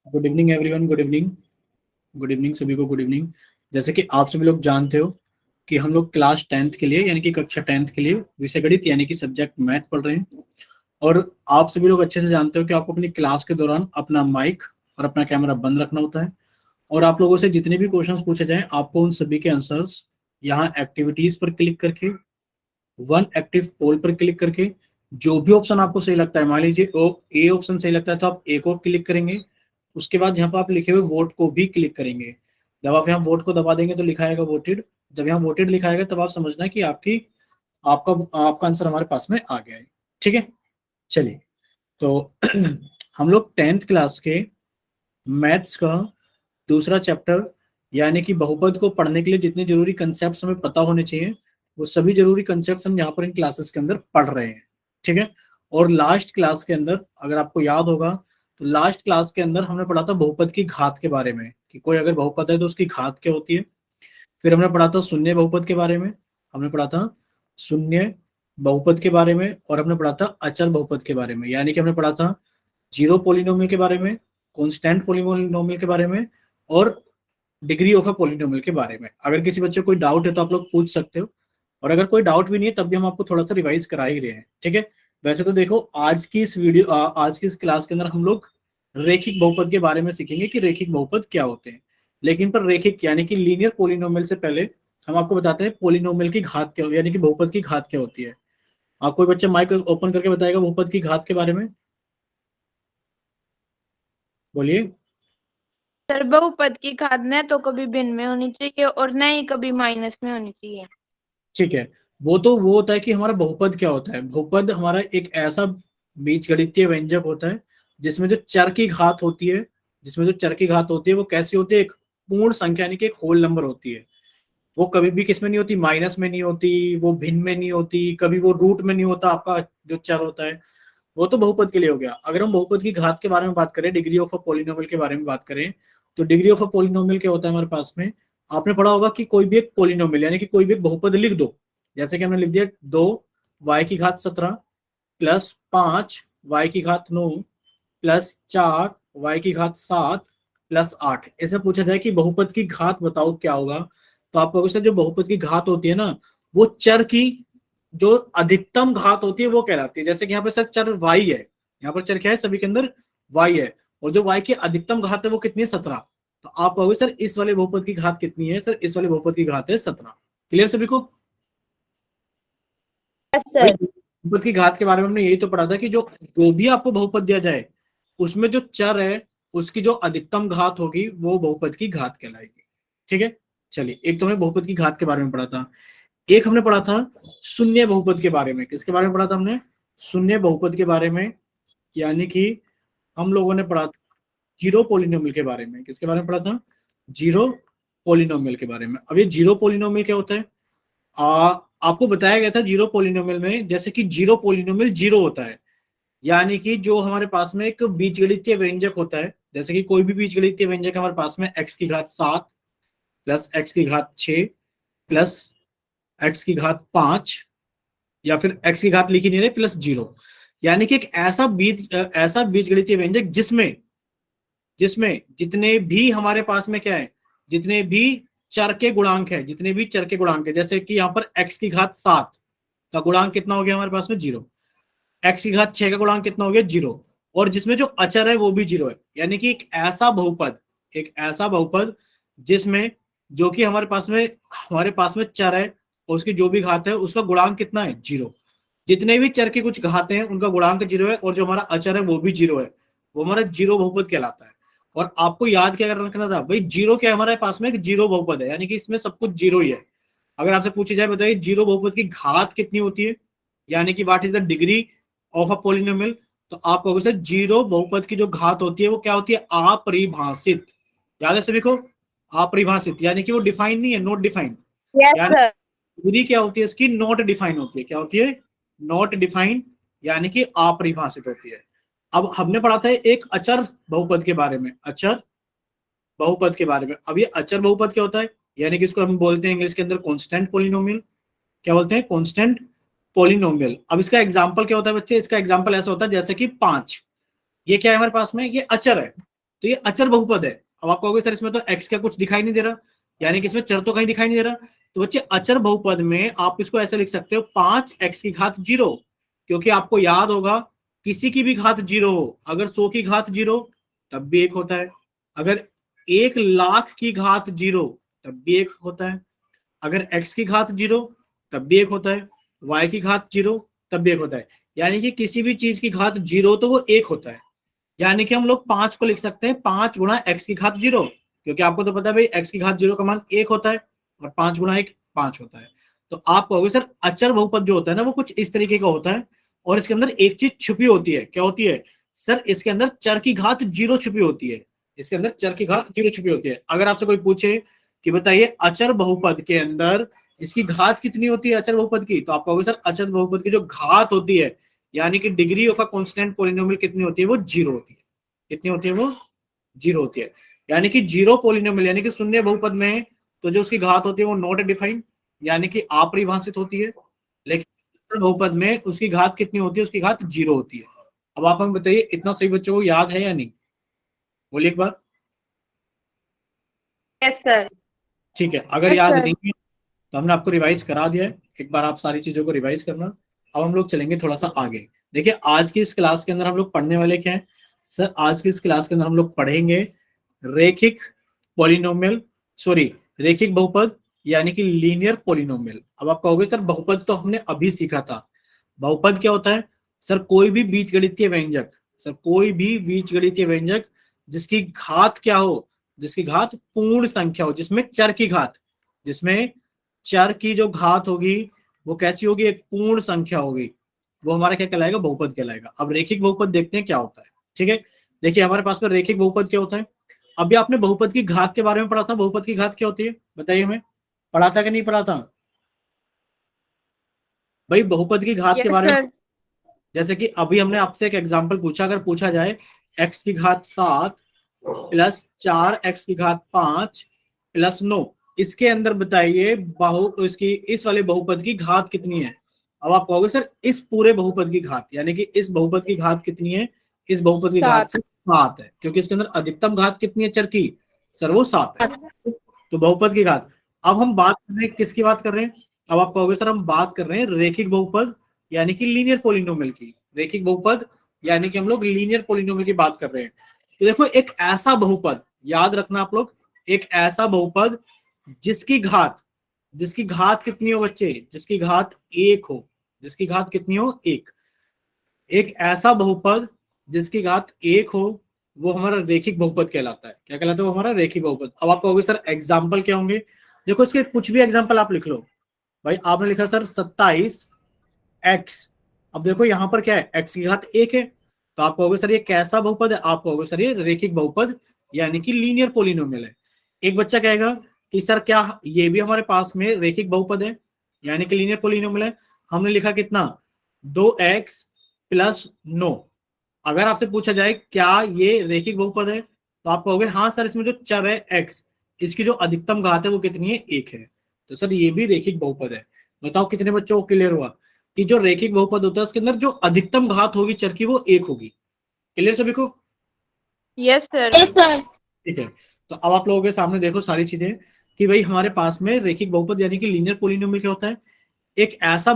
Good evening everyone, good evening. Good evening सभी को, good evening. जैसे कि आप सभी लोग जानते हो कि हम लोग क्लास 10th के लिए यानी कि कक्षा 10th के लिए विषय गणित यानी कि सब्जेक्ट मैथ पढ़ रहे हैं। और आप सभी लोग अच्छे से जानते हो कि आपको अपनी क्लास के दौरान अपना माइक और अपना कैमरा बंद रखना होता है। और आप लोगों से जितने भी क्वेश्चंस पूछे जाएं, आपको उन सभी के आंसर्स यहाँ एक्टिविटीज पर क्लिक करके, वन एक्टिव पोल पर क्लिक करके, जो भी ऑप्शन आपको सही लगता है, मान लीजिए ए ऑप्शन सही लगता है तो आप ए को क्लिक करेंगे। उसके बाद यहाँ पर आप लिखे हुए वोट को भी क्लिक करेंगे। जब आप यहाँ वोट को दबा देंगे तो लिखा आएगा वोटेड। जब यहाँ वोटेड लिखा आएगा तब आप समझना है कि आपकी आपका आपका आंसर हमारे पास में आ गया है। ठीक है, चलिए। तो हम लोग 10th क्लास के मैथ्स का दूसरा चैप्टर यानी कि बहुपद को पढ़ने के लिए जितने जरूरी कंसेप्ट हमें पता होने चाहिए, वो सभी जरूरी कंसेप्ट हम यहाँ पर इन क्लासेस के अंदर पढ़ रहे हैं। ठीक है। और लास्ट क्लास के अंदर अगर आपको याद होगा तो लास्ट क्लास के अंदर हमने पढ़ा था बहुपद की घात के बारे में, कि कोई अगर बहुपद है तो उसकी घात क्या होती है। फिर हमने पढ़ा था शून्य बहुपद के बारे में, हमने पढ़ा था शून्य बहुपद के बारे में, और हमने पढ़ा था अचर बहुपद के बारे में, यानी कि हमने पढ़ा था जीरो पोलिनोमियल के बारे में, कांस्टेंट पोलिनोमियल के बारे में, और डिग्री ऑफ अ पोलिनोमियल के बारे में। अगर किसी बच्चे को कोई डाउट है तो आप लोग पूछ सकते हो, और अगर कोई डाउट भी नहीं है तब भी हम आपको थोड़ा सा रिवाइज करा ही रहे हैं। ठीक है। वैसे तो देखो, आज की इस क्लास के अंदर हम लोग रेखिक बहुपद के बारे में सीखेंगे कि रेखिक बहुपद क्या होते हैं। लेकिन पर रेखिक यानी कि लीनियर पोलिनोमियल से पहले हम आपको बताते हैं पोलिनोमियल की घात क्या, यानी कि बहुपद की घात क्या होती है। आप कोई बच्चा माइक ओपन करके बताएगा बहुपद की घात के बारे में, बोलिए। सर, बहुपद की घात न तो कभी भिन्न में होनी चाहिए और न ही कभी माइनस में होनी चाहिए। ठीक है। वो होता है कि हमारा बहुपद क्या होता है। बहुपद हमारा एक ऐसा बीजगणितीय व्यंजक होता है जिसमें जो चर की घात होती है, वो कैसी होती है, एक पूर्ण संख्या यानी कि एक होल नंबर होती है। वो कभी भी किस में नहीं होती, माइनस में नहीं होती, वो भिन्न में नहीं होती, कभी वो रूट में नहीं होता। आपका जो चर होता है वो तो बहुपद के लिए हो गया। अगर हम बहुपद की घात के बारे में बात करें, डिग्री ऑफ अ पोलिनोमियल के बारे में बात करें, तो डिग्री ऑफ अ पोलिनोमियल क्या होता है हमारे पास में। आपने पढ़ा होगा कि कोई भी एक पोलिनोमियल यानी कि कोई भी एक बहुपद लिख दो। जैसे कि हमने लिख दिया 2 y की घात 17 प्लस 5 y की घात 9 प्लस 4 y की घात 7 प्लस 8। ऐसे पूछा जाए कि बहुपद की घात बताओ क्या होगा, तो आप कहोगे सर जो बहुपद की घात होती है ना, वो चर की जो अधिकतम घात होती है वो कहलाती है। जैसे कि यहाँ पे सर चर y है, यहाँ पर चर क्या है, सभी के अंदर y है, और जो y की अधिकतम घात है वो कितनी है, 17। तो आप कहोगे सर इस वाले बहुपद की घात कितनी है, सर इस वाले बहुपद की घात है 17। क्लियर सभी को। भाई सर, बहुपद की घात के बारे में हमने यही तो पढ़ा था कि जो भी आपको बहुपद दिया जाए उसमें जो चर है उसकी जो अधिकतम घात होगी वो बहुपद की घात कहलाएगी। ठीक है। चलिए, एक तो हमने बहुपद की घात के बारे में पढ़ा था, एक हमने पढ़ा था शून्य बहुपद के बारे में। किसके बारे में पढ़ा था हमने, शून्य बहुपद के बारे में। यानी कि हम लोगों ने पढ़ा था जीरो पोलिनोमियल के बारे में। किसके बारे में पढ़ा था, जीरो पोलिनोमियल के बारे में। अब ये जीरो पोलिनोमियल क्या होता है, आपको बताया गया था जीरो पोलिनोमियल में, जैसे कि जीरो पोलिनोमियल जीरो होता है, यानी कि जो हमारे पास में एक बीजगणितीय व्यंजक होता है, जैसे कि कोई भी बीजगणितीय व्यंजक हमारे पास में x की घात 7 प्लस x की घात 6 प्लस x की घात 5, या फिर x की घात लिखी नहीं रहे प्लस 0। यानी कि एक ऐसा बीजगणितीय व्यंजक जिसमें जिसमें जितने भी हमारे पास में क्या है, जितने भी चर के गुणांक है, जैसे कि यहाँ पर x की घात 7 का गुणांक कितना हो गया हमारे पास में 0, x की घात 6 का गुणांक कितना हो गया 0, और जिसमें जो अचर है वो भी 0 है। यानी कि एक ऐसा बहुपद जिसमें जो कि हमारे पास में चर है और उसकी जो भी घात है उसका गुणांक कितना है 0। जितने भी चर की कुछ घातें हैं उनका गुणांक 0 है, और जो हमारा अचर है वो भी 0 है, वो हमारा जीरो बहुपद कहलाता है। और आपको याद क्या रखना था भाई, जीरो क्या हमारे पास में एक जीरो बहुपद है, यानी कि इसमें सब कुछ जीरो ही है। अगर आपसे पूछी जाए बताइए जीरो बहुपद की घात कितनी होती है, यानी कि what is the degree of a polynomial, तो आप कहोगे सर जीरो बहुपद की जो घात होती है वो क्या होती है, अपरिभाषित। याद है सभी को, अपरिभाषित यानी कि वो डिफाइन नहीं है, नॉट डिफाइंड। यस यानी सर। डिग्री क्या होती है इसकी, नॉट डिफाइन होती है। क्या होती है, नॉट डिफाइंड, यानी कि अपरिभाषित होती है। अब हमने पढ़ा था एक अचर बहुपद के बारे में, अचर बहुपद के बारे में। अब ये अचर बहुपद क्या होता है, यानी कि इसको हम बोलते हैं इंग्लिश के अंदर कांस्टेंट पोलिनोमियल। क्या बोलते हैं, कांस्टेंट पोलिनोमियल। अब इसका एग्जांपल क्या होता है बच्चे, इसका एग्जांपल ऐसा होता है जैसे कि 5, ये क्या है हमारे पास में, ये अचर है। तो ये अचर बहुपद है। अब आप कहोगे सर इसमें तो एक्स का कुछ दिखाई नहीं दे रहा, यानी कि इसमें चर तो कहीं दिखाई नहीं दे रहा। तो बच्चे अचर बहुपद में आप इसको ऐसे लिख सकते हो 5x की घात 0, क्योंकि आपको याद होगा किसी की भी घात 0 हो, अगर 100 की घात 0 तब भी 1 होता है, अगर 1,00,000 की घात 0 तब भी 1 होता है, अगर x की घात 0 तब भी 1 होता है, y की घात 0 तब भी 1 होता है। यानी कि किसी भी चीज की घात 0 तो वो 1 होता है। यानी कि हम लोग 5 को लिख सकते हैं 5 गुणा x की घात 0, क्योंकि आपको तो पता है भाई x की घात 0 का मान 1 होता है और 5 गुणा 1 5 होता है। तो आप कहोगे सर अचर बहुपद जो होता है ना वो कुछ इस तरीके का होता है, और इसके अंदर एक चीज छुपी होती है। क्या होती है सर? इसके अंदर चर की घात 0 छुपी होती है। इसके अंदर चर की घात 0 छुपी होती है। अगर आपसे कोई पूछे कि बताइए अचर बहुपद के अंदर इसकी घात कितनी होती है अचर बहुपद की, तो आप कहोगे सर अचर बहुपद की जो घात होती है, यानी कि degree of a constant polynomial कितनी होती है? वो 0 होती है। कितनी होती है? वो 0 होती है। यानी कि 0 पॉलिनोमियल यानी कि शून्य बहुपद में तो जो उसकी घात होती है वो नॉट डिफाइंड, यानी कि अपरिभाषित होती है। लेकिन बहुपद में उसकी घात कितनी होती है? उसकी घात 0 होती है। अब आप हमें बताइए इतना सही बच्चों को याद है या नहीं? बोलिए एक बार। Yes sir. ठीक है, अगर यस याद सर। नहीं है तो हमने आपको रिवाइज करा दिया है, एक बार आप सारी चीजों को रिवाइज करना। अब हम लोग चलेंगे थोड़ा सा आगे। देखिए आज की इस क्लास के अंदर हम लोग पढ़ने वाले क्या है सर? आज की इस क्लास के अंदर हम लोग पढ़ेंगे रेखिक पॉलिनोमियल, सॉरी रेखिक बहुपद यानी कि लीनियर पॉलिनोमियल। अब आप कहोगे सर बहुपद तो हमने अभी सीखा था। बहुपद क्या होता है सर? कोई भी बीजगणितीय व्यंजक, सर कोई भी बीजगणितीय व्यंजक जिसकी घात क्या हो? जिसकी घात पूर्ण संख्या हो, जिसमें चर की घात, जिसमें चर की जो घात होगी वो कैसी होगी? एक पूर्ण संख्या होगी, वो हमारा क्या कहलाएगा? बहुपद कहलाएगा। अब रेखिक बहुपद देखते हैं क्या होता है। ठीक है, देखिए हमारे पास में रेखिक बहुपद क्या होता है। अभी आपने बहुपद की घात के बारे में पढ़ा था, बहुपद की घात क्या होती है बताइए हमें, पढ़ा था कि नहीं पढ़ा था भाई? बहुपद की घात के यस बारे में सर। जैसे कि अभी हमने आपसे एक एग्जांपल पूछा, अगर पूछा जाए x की घात 7 प्लस 4x की घात 5 प्लस 9, इसके अंदर बताइए इसकी इस वाले बहुपद की घात कितनी है? अब आप कहोगे सर इस पूरे बहुपद की घात, यानी कि इस बहुपद की घात कितनी है? इस बहुपद की घात 7। से 7 है, क्योंकि इसके अंदर अधिकतम घात कितनी है चर की? सर वो 7 है। तो बहुपद की घात। अब हम बात कर रहे हैं किसकी बात कर रहे हैं? अब आप कहोगे सर हम बात कर रहे हैं रेखिक बहुपद यानी कि लीनियर पॉलिनोमियल की। रेखिक बहुपद यानी कि हम लोग लीनियर पॉलिनोमियल की बात कर रहे हैं। तो देखो एक ऐसा बहुपद, याद रखना आप लोग, एक ऐसा बहुपद जिसकी घात कितनी हो बच्चे? जिसकी घात 1 हो। जिसकी घात कितनी हो? 1। एक ऐसा बहुपद जिसकी घात 1 हो वो हमारा रेखिक बहुपद कहलाता है। क्या कहलाता है? वो हमारा रेखिक बहुपद। अब आप कहोगे सर एग्जाम्पल क्या होंगे? देखो इसके कुछ भी एग्जाम्पल आप लिख लो। भाई आपने लिखा सर 27x, अब देखो यहां पर क्या है? x की घात 1 है, तो आप कहोगे सर ये कैसा बहुपद है? आप कहोगे सर ये रेखिक बहुपद यानी कि लीनियर पॉलिनोमियल है। एक बच्चा कहेगा कि सर क्या ये भी हमारे पास में रेखिक बहुपद है यानी कि लीनियर पॉलिनोमियल है? हमने लिखा कितना? 2x plus 9। अगर आपसे पूछा जाए क्या ये रेखिक बहुपद है, तो आप कहोगे हाँ सर इसमें जो चर है x, इसकी जो अधिकतम घात है वो कितनी है? 1 है। तो सर ये भी रेखिक बहुपद है। बताओ कितने बच्चों को क्लियर हुआ कि जो रेखिक बहुपद होता है उसके अंदर जो अधिकतम घात होगी चर की वो 1 होगी। क्लियर सभी को? Yes sir. ठीक है, तो अब आप लोगों के सामने देखो सारी चीजें कि भाई हमारे पास में रेखिक बहुपद यानी कि लीनियर पॉलिनोमियल क्या होता है? एक ऐसा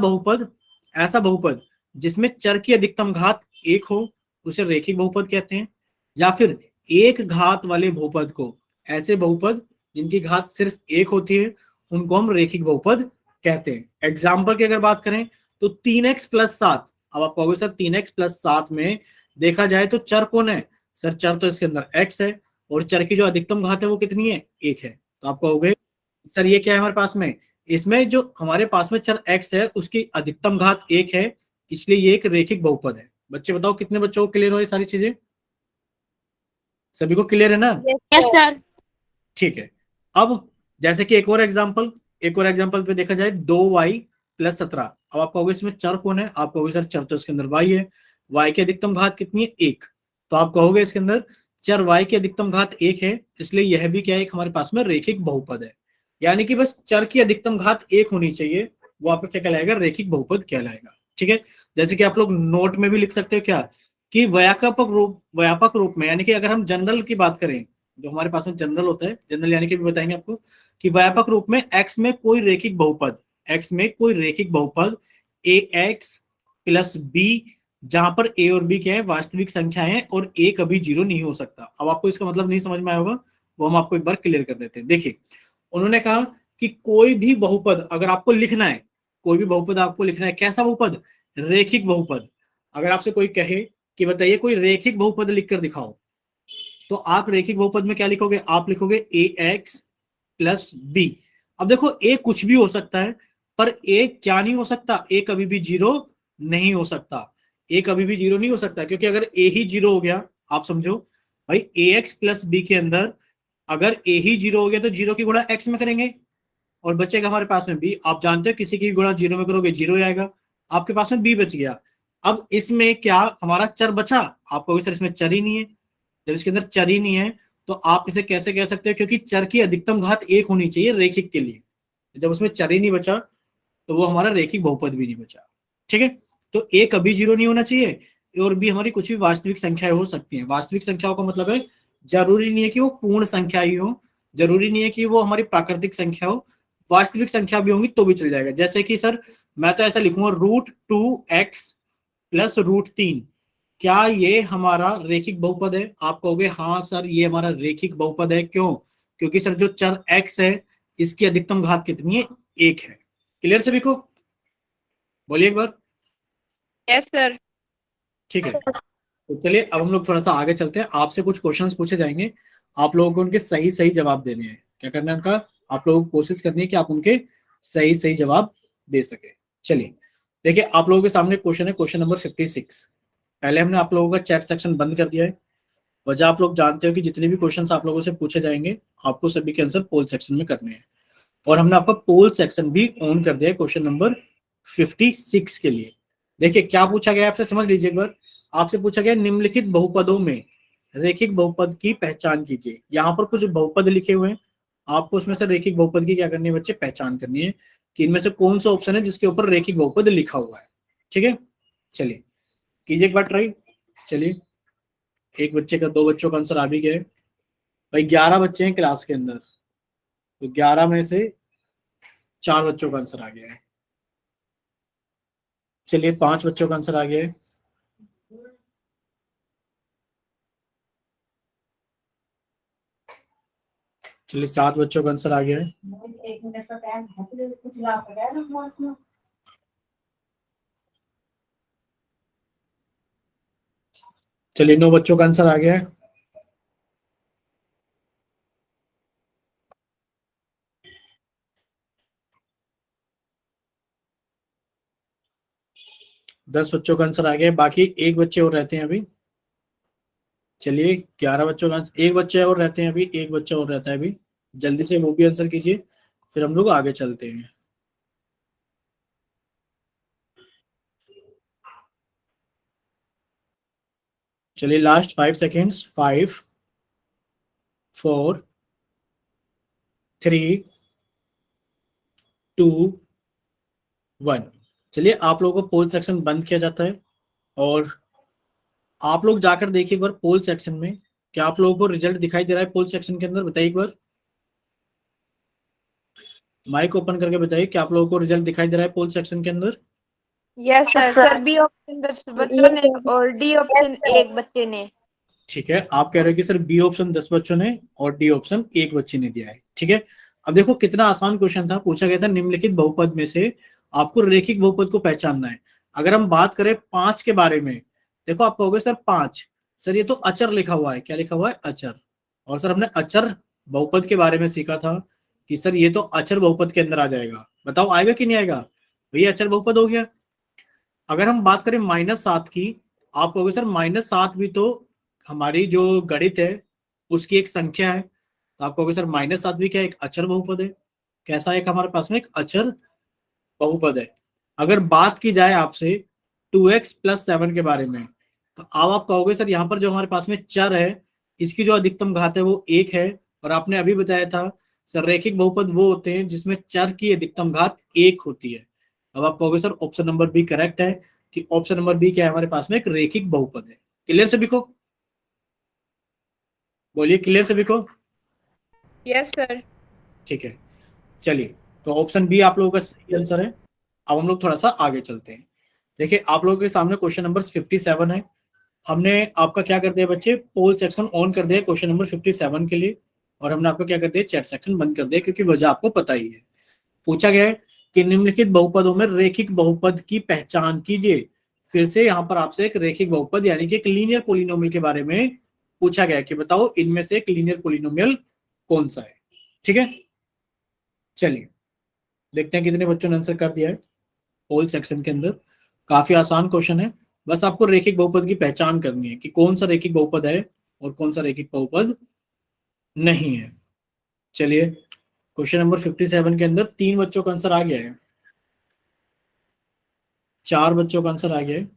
बहुपद जिसमें चर की अधिकतम घात 1 हो उसे रेखिक बहुपद कहते हैं। या फिर एक घात वाले बहुपद को, ऐसे बहुपद जिनकी घात सिर्फ 1 होती है, उनको हम रेखिक बहुपद कहते हैं। एग्जाम्पल की अगर बात करें तो 3x प्लस 7। अब आप कहोगे सर 3x प्लस 7 में देखा जाए तो चर कौन है? सर चर तो इसके अंदर x है, और चर की जो अधिकतम घात है वो कितनी है? 1 है। तो आप कहोगे सर ये क्या है हमारे पास में? इसमें जो हमारे पास में चर x है उसकी अधिकतम घात 1 है, इसलिए ये एक रेखिक बहुपद है। बच्चे बताओ कितने बच्चों को क्लियर हो ये सारी चीजें? सभी को क्लियर है ना? Yes sir. ठीक है। अब जैसे कि एक और एग्जांपल पे देखा जाए 2y प्लस 17। अब आप कहोगे इसमें चर कौन है? आप कहोगे सर चर तो इसके अंदर y है, y की अधिकतम घात कितनी है? 1। तो आप कहोगे इसके अंदर चर y की अधिकतम घात 1 है, इसलिए यह भी क्या है? एक हमारे पास में रेखिक बहुपद है। यानी कि बस चर की अधिकतम घात 1 होनी चाहिए, वो आपका क्या कहलाएगा? रेखिक बहुपद कहलाएगा। ठीक है, जैसे कि आप लोग नोट में भी लिख सकते हो क्या कि व्यापक रूप में, यानी कि अगर हम जनरल की बात करें, जो हमारे पास में जनरल होता है, जनरल यानी कि भी बताएंगे आपको कि व्यापक रूप में x में कोई रैखिक बहुपद, x में कोई रैखिक बहुपद ax प्लस b, जहां पर a और b क्या है, वास्तविक संख्याएं हैं, और a कभी जीरो नहीं हो सकता। अब आपको इसका मतलब नहीं समझ में आया होगा, वो हम आपको एक बार क्लियर कर देते हैं। देखिए, उन्होंने कहा कि कोई भी बहुपद अगर आपको लिखना है, कोई भी बहुपद आपको लिखना है, कैसा बहुपद, रैखिक बहुपद। अगर आपसे कोई कहे कि बताइए कोई रैखिक बहुपद लिखकर दिखाओ, तो आप रैखिक बहुपद में क्या लिखोगे, आप लिखोगे ax प्लस b। अब देखो a कुछ भी हो सकता है, पर a क्या नहीं हो सकता, a कभी भी जीरो नहीं हो सकता, a कभी भी जीरो नहीं हो सकता, क्योंकि अगर a ही जीरो हो गया, आप समझो भाई ax प्लस b के अंदर अगर a ही जीरो हो गया तो जीरो की गुणा x में करेंगे और बचेगा हमारे पास में b। आप जानते हो किसी की गुणा जीरो में करोगे जीरो आएगा, आपके पास में b बच गया। अब इसमें क्या हमारा चर बचा, आपको सर इसमें चर ही नहीं है, जब इसके अंदर चर ही नहीं है तो आप इसे कैसे कह सकते हो, क्योंकि चर की अधिकतम घात एक होनी चाहिए रैखिक के लिए, जब उसमें चर ही नहीं बचा तो वो हमारा रैखिक बहुपद भी नहीं बचा। ठीक है, तो a कभी जीरो नहीं होना चाहिए, और b हमारी कुछ भी वास्तविक संख्याएं हो सकती हैं। वास्तविक संख्याओं का मतलब है जरूरी नहीं है कि वो पूर्ण संख्या ही हो, जरूरी नहीं है कि वो हमारी प्राकृतिक संख्या हो, वास्तविक संख्या भी होंगी तो भी चल जाएगा। जैसे कि सर मैं तो ऐसा लिखूंगा √2x प्लस √3, क्या ये हमारा रैखिक बहुपद है? आप कहोगे हाँ सर ये हमारा रैखिक बहुपद है। क्यों? क्योंकि सर जो चर x है इसकी अधिकतम घात कितनी है, एक है। क्लियर सभी को? बोलिए एक बार। Yes sir. ठीक है, तो चलिए अब हम लोग थोड़ा सा आगे चलते हैं, आपसे कुछ क्वेश्चंस पूछे जाएंगे, आप लोगों को उनके सही सही जवाब देने हैं। क्या करना है उनका, आप लोगों को कोशिश करनी है कि आप उनके सही सही जवाब दे सके। चलिए देखिए, आप लोगों के सामने क्वेश्चन है, क्वेश्चन नंबर 56। पहले हमने आप लोगों का चैट सेक्शन बंद कर दिया है। वजह आप लोग जानते हो कि जितने भी क्वेश्चन आप लोगों से पूछे जाएंगे आपको सभी के आंसर पोल सेक्शन में करने हैं, और हमने आपका पोल सेक्शन भी ऑन कर दिया है क्वेश्चन नंबर 56 के लिए। देखिए क्या पूछा गया आपसे, समझ लीजिए एक बार। आपसे पूछा गया निम्नलिखित बहुपदों में रैखिक बहुपद की पहचान कीजिए। यहाँ पर कुछ बहुपद लिखे हुए हैं, आपको उसमें से रैखिक बहुपद की क्या करनी है बच्चे, पहचान करनी है कि इनमें से कौन सा ऑप्शन है जिसके ऊपर रैखिक बहुपद लिखा हुआ है। ठीक है, चलिए कीजिए एक बार ट्राई। चलिए, एक बच्चे का, दो बच्चों का आंसर आ भी गया है भाई। 11 बच्चे हैं क्लास के अंदर, तो 11 में से 4 बच्चों का आंसर आ गया है। चलिए 5 बच्चों का आंसर आ गया है। चलिए 7 बच्चों का आंसर आ गया है। चलिए 9 बच्चों का आंसर आ गया है। दस बच्चों का आंसर आ गया है, बाकी एक बच्चे और रहते हैं अभी। चलिए 11 बच्चों का आंसर, एक बच्चे और रहते हैं अभी, एक बच्चा और रहता है अभी, जल्दी से वो भी आंसर कीजिए, फिर हम लोग आगे चलते हैं। चलिए लास्ट 5 सेकेंड्स, 5 4 3 2 1। चलिए आप लोगों को पोल सेक्शन बंद किया जाता है, और आप लोग जाकर देखिए एक बार पोल सेक्शन में, क्या आप लोगों को रिजल्ट दिखाई दे रहा है पोल सेक्शन के अंदर? बताइए एक बार, माइक ओपन करके बताइए कि आप लोगों को रिजल्ट दिखाई दे रहा है पोल सेक्शन के अंदर? Yes sir. Sir B option 10 बच्चों ने और डी ऑप्शन एक बच्चे ने। ठीक है, आप कह रहे हो कि सर बी ऑप्शन 10 बच्चों ने और डी ऑप्शन एक बच्चे ने दिया है। ठीक है, अब देखो कितना आसान क्वेश्चन था, पूछा गया था निम्नलिखित बहुपद में से आपको रैखिक बहुपद को पहचानना है। अगर हम बात करें 5 के बारे में, देखो आप कहोगे सर 5, सर ये तो अचर लिखा हुआ है, क्या लिखा हुआ है, अचर। और सर हमने अचर बहुपद के बारे में सीखा था कि सर ये तो अचर बहुपद के अंदर आ जाएगा। बताओ आएगा कि नहीं आएगा? भैया अचर बहुपद हो गया। अगर हम बात करें -7 की, आप कहोगे सर -7 भी तो हमारी जो गणित है उसकी एक संख्या है, तो आप कहोगे सर -7 भी क्या एक अचर बहुपद है। कैसा एक हमारे पास में एक अचर बहुपद है। अगर बात की जाए आपसे 2x + 7 के बारे में, तो अब आप कहोगे सर यहाँ पर जो हमारे पास में चर है इसकी जो अधिकतम घात है वो एक है, और आपने अभी बताया था सर रैखिक बहुपद वो होते हैं जिसमें चर की अधिकतम घात एक होती है। अब आप कहोगे sir option number B correct है, कि ऑप्शन नंबर बी क्या है हमारे पास में एक रैखिक बहुपद है। क्लियर सभी को? बोलिए क्लियर सभी को? Yes sir. ठीक है, चलिए, तो ऑप्शन बी आप लोगों का सही आंसर है। अब हम लोग थोड़ा सा आगे चलते हैं। देखिए आप लोगों के सामने क्वेश्चन नंबर 57 है। हमने आपका क्या कर दिया बच्चे, पोल सेक्शन ऑन कर दिया क्वेश्चन नंबर 57 के लिए, और हमने आपको क्या कर दिया, चैट सेक्शन बंद कर दिया, क्योंकि वजह आपको पता ही है। पूछा गया है कि निम्नलिखित बहुपदों में रेखिक बहुपद की पहचान कीजिए। फिर से यहाँ पर आपसे एक रेखिक बहुपद यानी कि एक लीनियर पोलिनोमियल के बारे में पूछा गया कि बताओ इनमें से एक लीनियर पोलिनोमियल कौन सा है। ठीक है, चलिए देखते हैं कितने बच्चों ने आंसर कर दिया है पोल सेक्शन के अंदर। काफी आसान क्वेश्चन है, बस आपको रेखिक बहुपद की पहचान करनी है कि कौन सा रेखिक बहुपद है और कौन सा रेखिक बहुपद नहीं है। चलिए, क्वेश्चन नंबर 57 के अंदर 3 बच्चों का आंसर आ गया है, 4 बच्चों का आंसर आ गया है।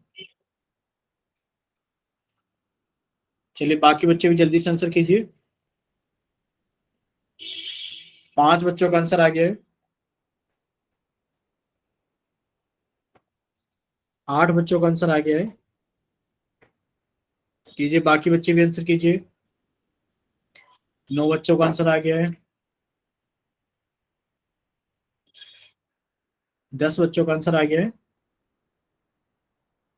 चलिए बाकी बच्चे भी जल्दी से आंसर कीजिए। 5 बच्चों का आंसर आ गया है, 8 बच्चों का आंसर आ गया है। कीजिए, बाकी बच्चे भी आंसर कीजिए। 9 बच्चों का आंसर आ गया है, 10 बच्चों का आंसर आ गया है।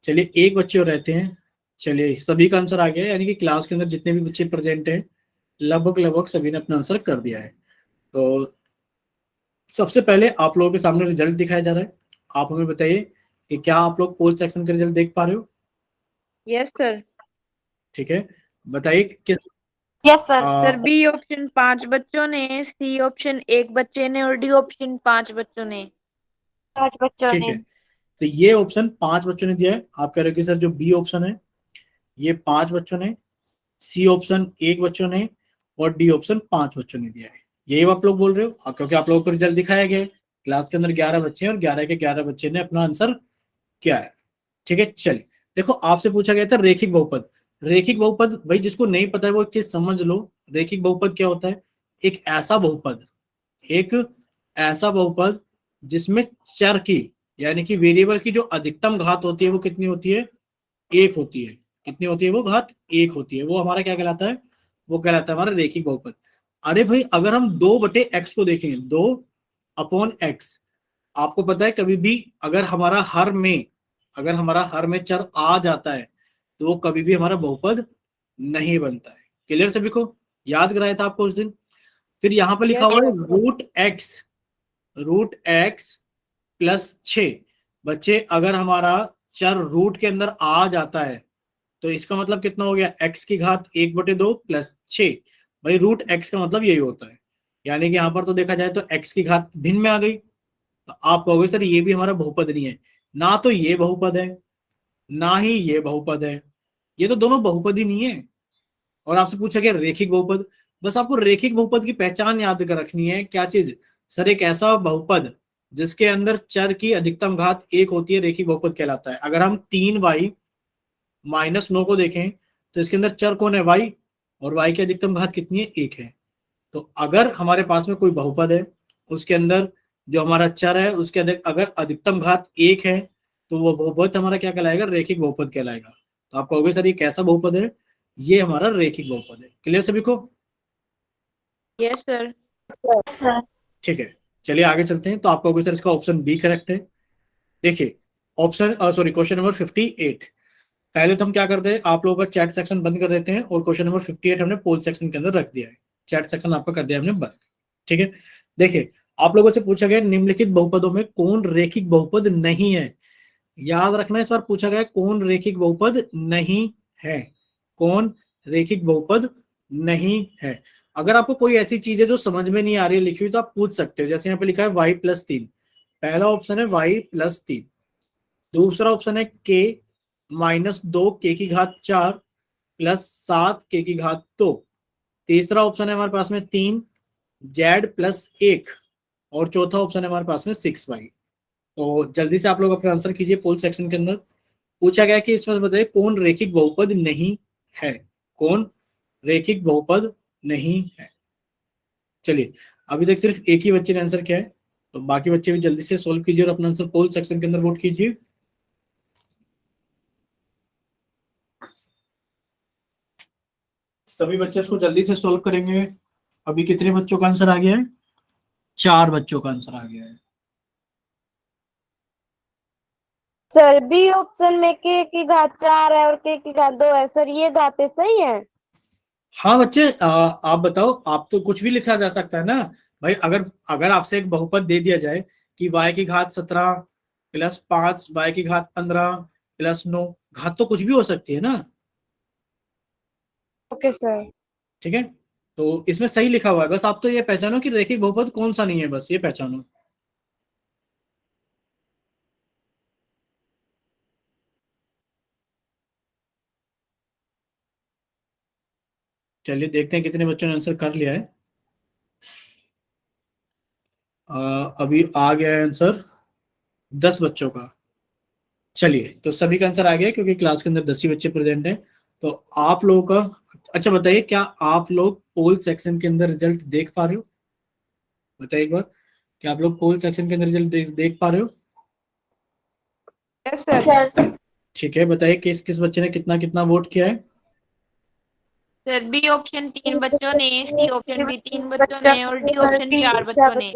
चलिए एक बच्चे और रहते हैं। चलिए सभी का आंसर आ गया है, यानी कि क्लास के अंदर जितने भी बच्चे प्रेजेंट हैं लगभग लगभग सभी ने अपना आंसर कर दिया है। तो सबसे पहले आप लोगों के सामने रिजल्ट दिखाया जा रहा है। आप हमें बताइए कि क्या आप लोग पोल सेक्शन का रिजल्ट देख पा रहे हो? Yes sir. ठीक है, बताइए किस yes sir. Sir B option 5 बच्चों ने, सी ऑप्शन 1 बच्चे ने और डी ऑप्शन 5 बच्चों ने। 5 बच्चों ठीक ने। है, तो ये ऑप्शन 5 बच्चों ने दिया है। आप कह रहे हो कि सर जो बी ऑप्शन है ये 5 बच्चों ने, सी ऑप्शन 1 बच्चों ने और डी ऑप्शन 5 बच्चों ने दिया है। यही आप लोग बोल रहे हो, क्योंकि आप लोगों को रिजल्ट दिखाया गया है। क्लास के अंदर 11 बच्चे हैं और 11 के 11 बच्चे ने अपना आंसर क्या है। ठीक है, चलिए देखो आपसे पूछा गया था रेखिक बहुपद। रेखिक बहुपद भाई जिसको नहीं पता है वो एक चीज समझ लो, रेखिक बहुपद क्या होता है। एक ऐसा बहुपद, एक ऐसा बहुपद जिसमें चर की यानी कि वेरिएबल की जो अधिकतम घात होती है वो कितनी होती है, 1 होती है। कितनी होती है वो घात, 1 होती है। वो हमारा क्या कहलाता है, वो कहलाता है हमारा रेखिक बहुपद। अरे भाई अगर हम 2/x को देखें, 2/x, आपको पता है कभी भी अगर हमारा हर में चर आ जाता है तो वो कभी भी हमारा बहुपद नहीं बनता है। क्लियर सभी को? याद कराया था आपको उस दिन। फिर यहाँ पे लिखा Yes, हुआ है sir. Root x plus 6। बच्चे अगर हमारा चर रूट के अंदर आ जाता है तो इसका मतलब कितना हो गया, x की घात 1/2 प्लस 6। भाई रूट एक्स का मतलब यही होता है, यानी कि यहाँ पर तो देखा जाए तो x की घात भिन्न में आ गई। तो आप कहोगे सर ये भी हमारा बहुपद नहीं है। ना तो ये बहुपद है ना ही ये बहुपद है, ये तो दोनों बहुपद ही नहीं है। और आपसे पूछा गया रेखिक बहुपद। बस आपको रेखिक बहुपद की पहचान याद कर रखनी है। क्या चीज? सर एक ऐसा बहुपद जिसके अंदर चर की अधिकतम घात 1 होती है रेखिक बहुपद कहलाता है। अगर हम 3y-9 को देखें तो इसके अंदर चर कौन है, y, और y की अधिकतम घात कितनी है, 1 है। तो अगर हमारे पास में कोई बहुपद है उसके अंदर जो हमारा चर है उसके अंदर अगर अधिकतम घात 1 है तो वो बहुपद हमारा क्या कहलाएगा, रेखिक बहुपद कहलाएगा। तो आप कहोगे सर ये कैसा बहुपद है, ये हमारा रेखिक बहुपद है। क्लियर सभी को? Yes, sir. सर। ठीक है, चलिए आगे चलते हैं। तो आप कहोगे सर इसका ऑप्शन बी करेक्ट है। देखिए ऑप्शन सॉरी क्वेश्चन नंबर 58, पहले तो हम क्या करते हैं, आप लोगों का चैट सेक्शन बंद कर देते हैं और क्वेश्चन नंबर 58 हमने पोल सेक्शन के अंदर रख दिया है। चैट सेक्शन आपका कर दिया हमने बंद। ठीक है, देखिए आप लोगों से पूछा गया निम्नलिखित बहुपदों में कौन रेखिक बहुपद नहीं है। याद रखना है, इस बार पूछा गया कौन रेखिक बहुपद नहीं है, कौन रेखिक बहुपद नहीं है। अगर आपको कोई ऐसी चीज है जो समझ में नहीं आ रही है लिखी हुई तो आप पूछ सकते हो। जैसे यहाँ पे लिखा है y+3, पहला ऑप्शन है y+3, दूसरा ऑप्शन है k-2 k की घात 4 प्लस 7 k की घात 2, तीसरा ऑप्शन है हमारे पास में 3z+1 और चौथा ऑप्शन है हमारे पास में 6y। तो जल्दी से आप लोग अपना आंसर कीजिए। पोल सेक्शन के अंदर पूछा गया कि इसमें बताइए कौन रेखिक बहुपद नहीं है, कौन रेखिक बहुपद नहीं है। चलिए अभी तक सिर्फ एक ही बच्चे ने आंसर किया है, तो बाकी बच्चे भी जल्दी से सोल्व कीजिए और अपना आंसर पोल सेक्शन के अंदर वोट कीजिए। सभी बच्चे इसको जल्दी से सॉल्व करेंगे। अभी कितने बच्चों का आंसर आ गया है? 4 बच्चों का आंसर आ गया है। सर बी ऑप्शन में के की घात 4 है और के की घात 2 है सर, ये घातें सही है? हाँ बच्चे, आप बताओ, आप तो कुछ भी लिखा जा सकता है ना भाई। अगर अगर आपसे एक बहुपद दे दिया जाए कि y की घात 17 प्लस 5 y की घात 15 प्लस 9, घात तो कुछ भी हो सकती है ना। Okay sir. ठीक है, तो इसमें सही लिखा हुआ है, बस आप तो ये पहचानो कि रेखिक बहुपद कौन सा नहीं है, बस ये पहचानो। चलिए देखते हैं कितने बच्चों ने आंसर कर लिया है। अभी आ गया है आंसर 10 बच्चों का। चलिए, तो सभी का आंसर आ गया क्योंकि क्लास के अंदर 10 ही बच्चे प्रेजेंट हैं। तो आप लोगों का, अच्छा बताइए, क्या आप लोग पोल सेक्शन के अंदर रिजल्ट देख पा रहे हो? बताइए एक बार, क्या आप लोग पोल सेक्शन के अंदर रिजल्ट देख पा रहे हो? Yes sir. सर ठीक है, बताइए किस किस बच्चे ने कितना कितना वोट किया है? सर बी ऑप्शन 3 बच्चों ने, सी ऑप्शन भी 3 बच्चों ने और डी ऑप्शन 4 बच्चों ने।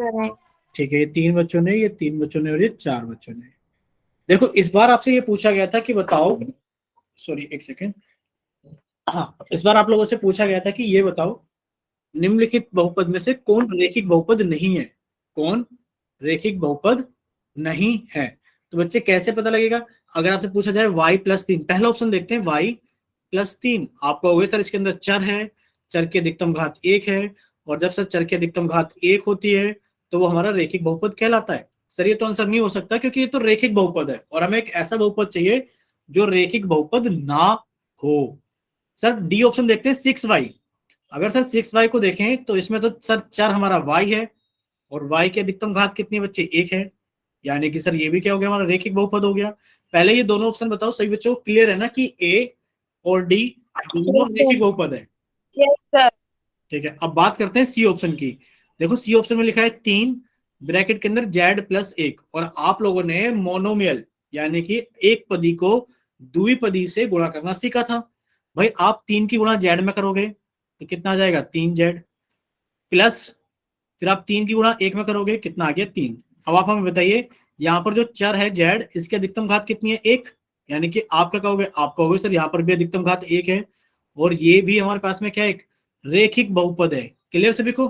ठीक है, ये 3 बच्चों ने, ये 3 बच्चों ने और ये 4 बच्चों ने। देखो इस बार आपसे ये पूछा गया था कि बताओ, सॉरी एक सेकेंड, हाँ इस बार आप लोगों से पूछा गया था कि ये बताओ निम्नलिखित बहुपद में से कौन रेखिक बहुपद नहीं है? कौन रेखिक बहुपद नहीं है? तो बच्चे कैसे पता लगेगा? अगर आपसे पूछा जाए y+3, पहला ऑप्शन देखते हैं, y+3, आपको होगा सर इसके अंदर चर है, चर की अधिकतम घात 1 है, और जब सर चर की अधिकतम घात 1 होती है तो वो हमारा रेखिक बहुपद कहलाता है। सर ये तो आंसर नहीं हो सकता क्योंकि ये तो रेखिक बहुपद है और हमें एक ऐसा बहुपद चाहिए जो रेखिक बहुपद ना हो। सर डी ऑप्शन देखते हैं, 6y। अगर सर 6y को देखें तो इसमें तो सर चर हमारा y है और y की अधिकतम घात कितनी बच्चे? 1 है, यानी कि सर ये भी क्या हो गया, हमारा रेखिक बहुपद हो गया। पहले ये दोनों ऑप्शन बताओ सही बच्चों को क्लियर है ना कि ए और डी दोनों रेखिक बहुपद है? Yes sir. ठीक है, अब बात करते हैं सी ऑप्शन की। देखो सी ऑप्शन में लिखा है 3 ब्रैकेट के अंदर z+1, और आप लोगों ने मोनोमियल यानी कि एक पदी को द्विपदी से गुणा करना सीखा था। भाई आप 3 की गुणा z में करोगे तो कितना आ जाएगा? 3z, प्लस फिर आप 3 की गुणा 1 में करोगे, कितना आ गया? 3। अब आप हमें बताइए, यहाँ पर जो चर है z, इसकी अधिकतम घात कितनी है? 1, यानी कि आपका कहोगे, आप कहोगे सर यहाँ पर भी अधिकतम घात 1 है और ये भी हमारे पास में क्या है? एक रेखिक बहुपद है। क्लियर सभी को?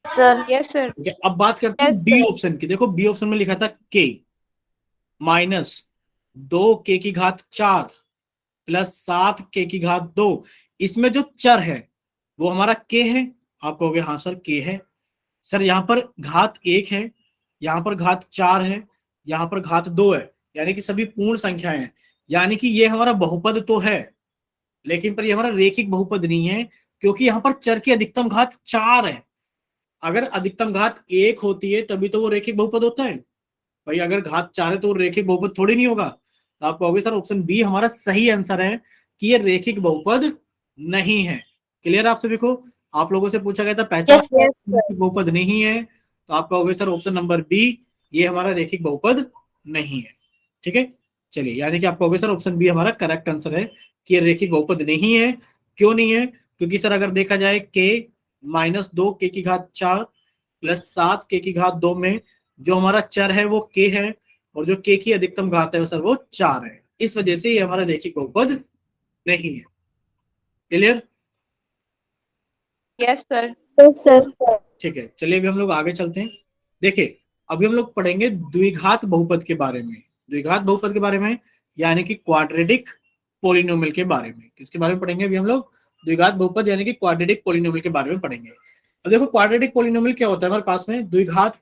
Sir yes sir. ठीक है, अब बात करते हैं Yes, बी sir. ऑप्शन की। देखो बी ऑप्शन में लिखा था k-2 k की घात 4 प्लस 7 k की घात 2। इसमें जो चर है वो हमारा k है। आप कहोगे हाँ सर k है। सर यहाँ पर घात 1 है, यहाँ पर घात 4 है, यहाँ पर घात 2 है, यानी कि सभी पूर्ण संख्याएं हैं, यानी कि ये हमारा बहुपद तो है लेकिन पर ये हमारा रेखिक बहुपद नहीं है क्योंकि यहाँ पर चर की अधिकतम घात 4 है। अगर अधिकतम घात 1 होती है तभी तो वो रेखिक बहुपद होता है भाई, अगर घात 4 है तो वो रेखिक बहुपद थोड़ी नहीं होगा। तो आप कहोगे सर ऑप्शन बी हमारा सही आंसर है कि ये रेखिक बहुपद नहीं है। क्लियर आप सभी को? आप लोगों से पूछा गया था पहचान Yes, sir. रेखिक बहुपद नहीं है, तो आप कहोगे सर ऑप्शन नंबर बी ये हमारा रेखिक बहुपद नहीं है। ठीक है, चलिए, यानी कि आप कहोगे सर ऑप्शन बी हमारा करेक्ट आंसर है कि ये रेखिक बहुपद नहीं है। क्यों नहीं है? क्योंकि सर अगर देखा जाए k-2 k की घात 4 प्लस 7 k की घात 2 में जो हमारा चर है वो k है और जो k की अधिकतम घात है सर वो 4 है, इस वजह से ये हमारा रेखिक बहुपद नहीं है। Clear? Yes sir. Yes, sir. ठीक है, चलिए अभी हम लोग आगे चलते हैं। देखिए अभी हम लोग पढ़ेंगे द्विघात बहुपद के बारे में। द्विघात बहुपद के बारे में यानी कि क्वाड्रेटिक पोलिनोमियल के बारे में। किसके बारे में पढ़ेंगे अभी हम लोग? द्विघात बहुपद यानी कि क्वाड्रेटिक पोलिनोमियल के बारे में पढ़ेंगे। अब देखो क्वाड्रेटिक पोलिनोमियल क्या होता है हमारे पास में? द्विघात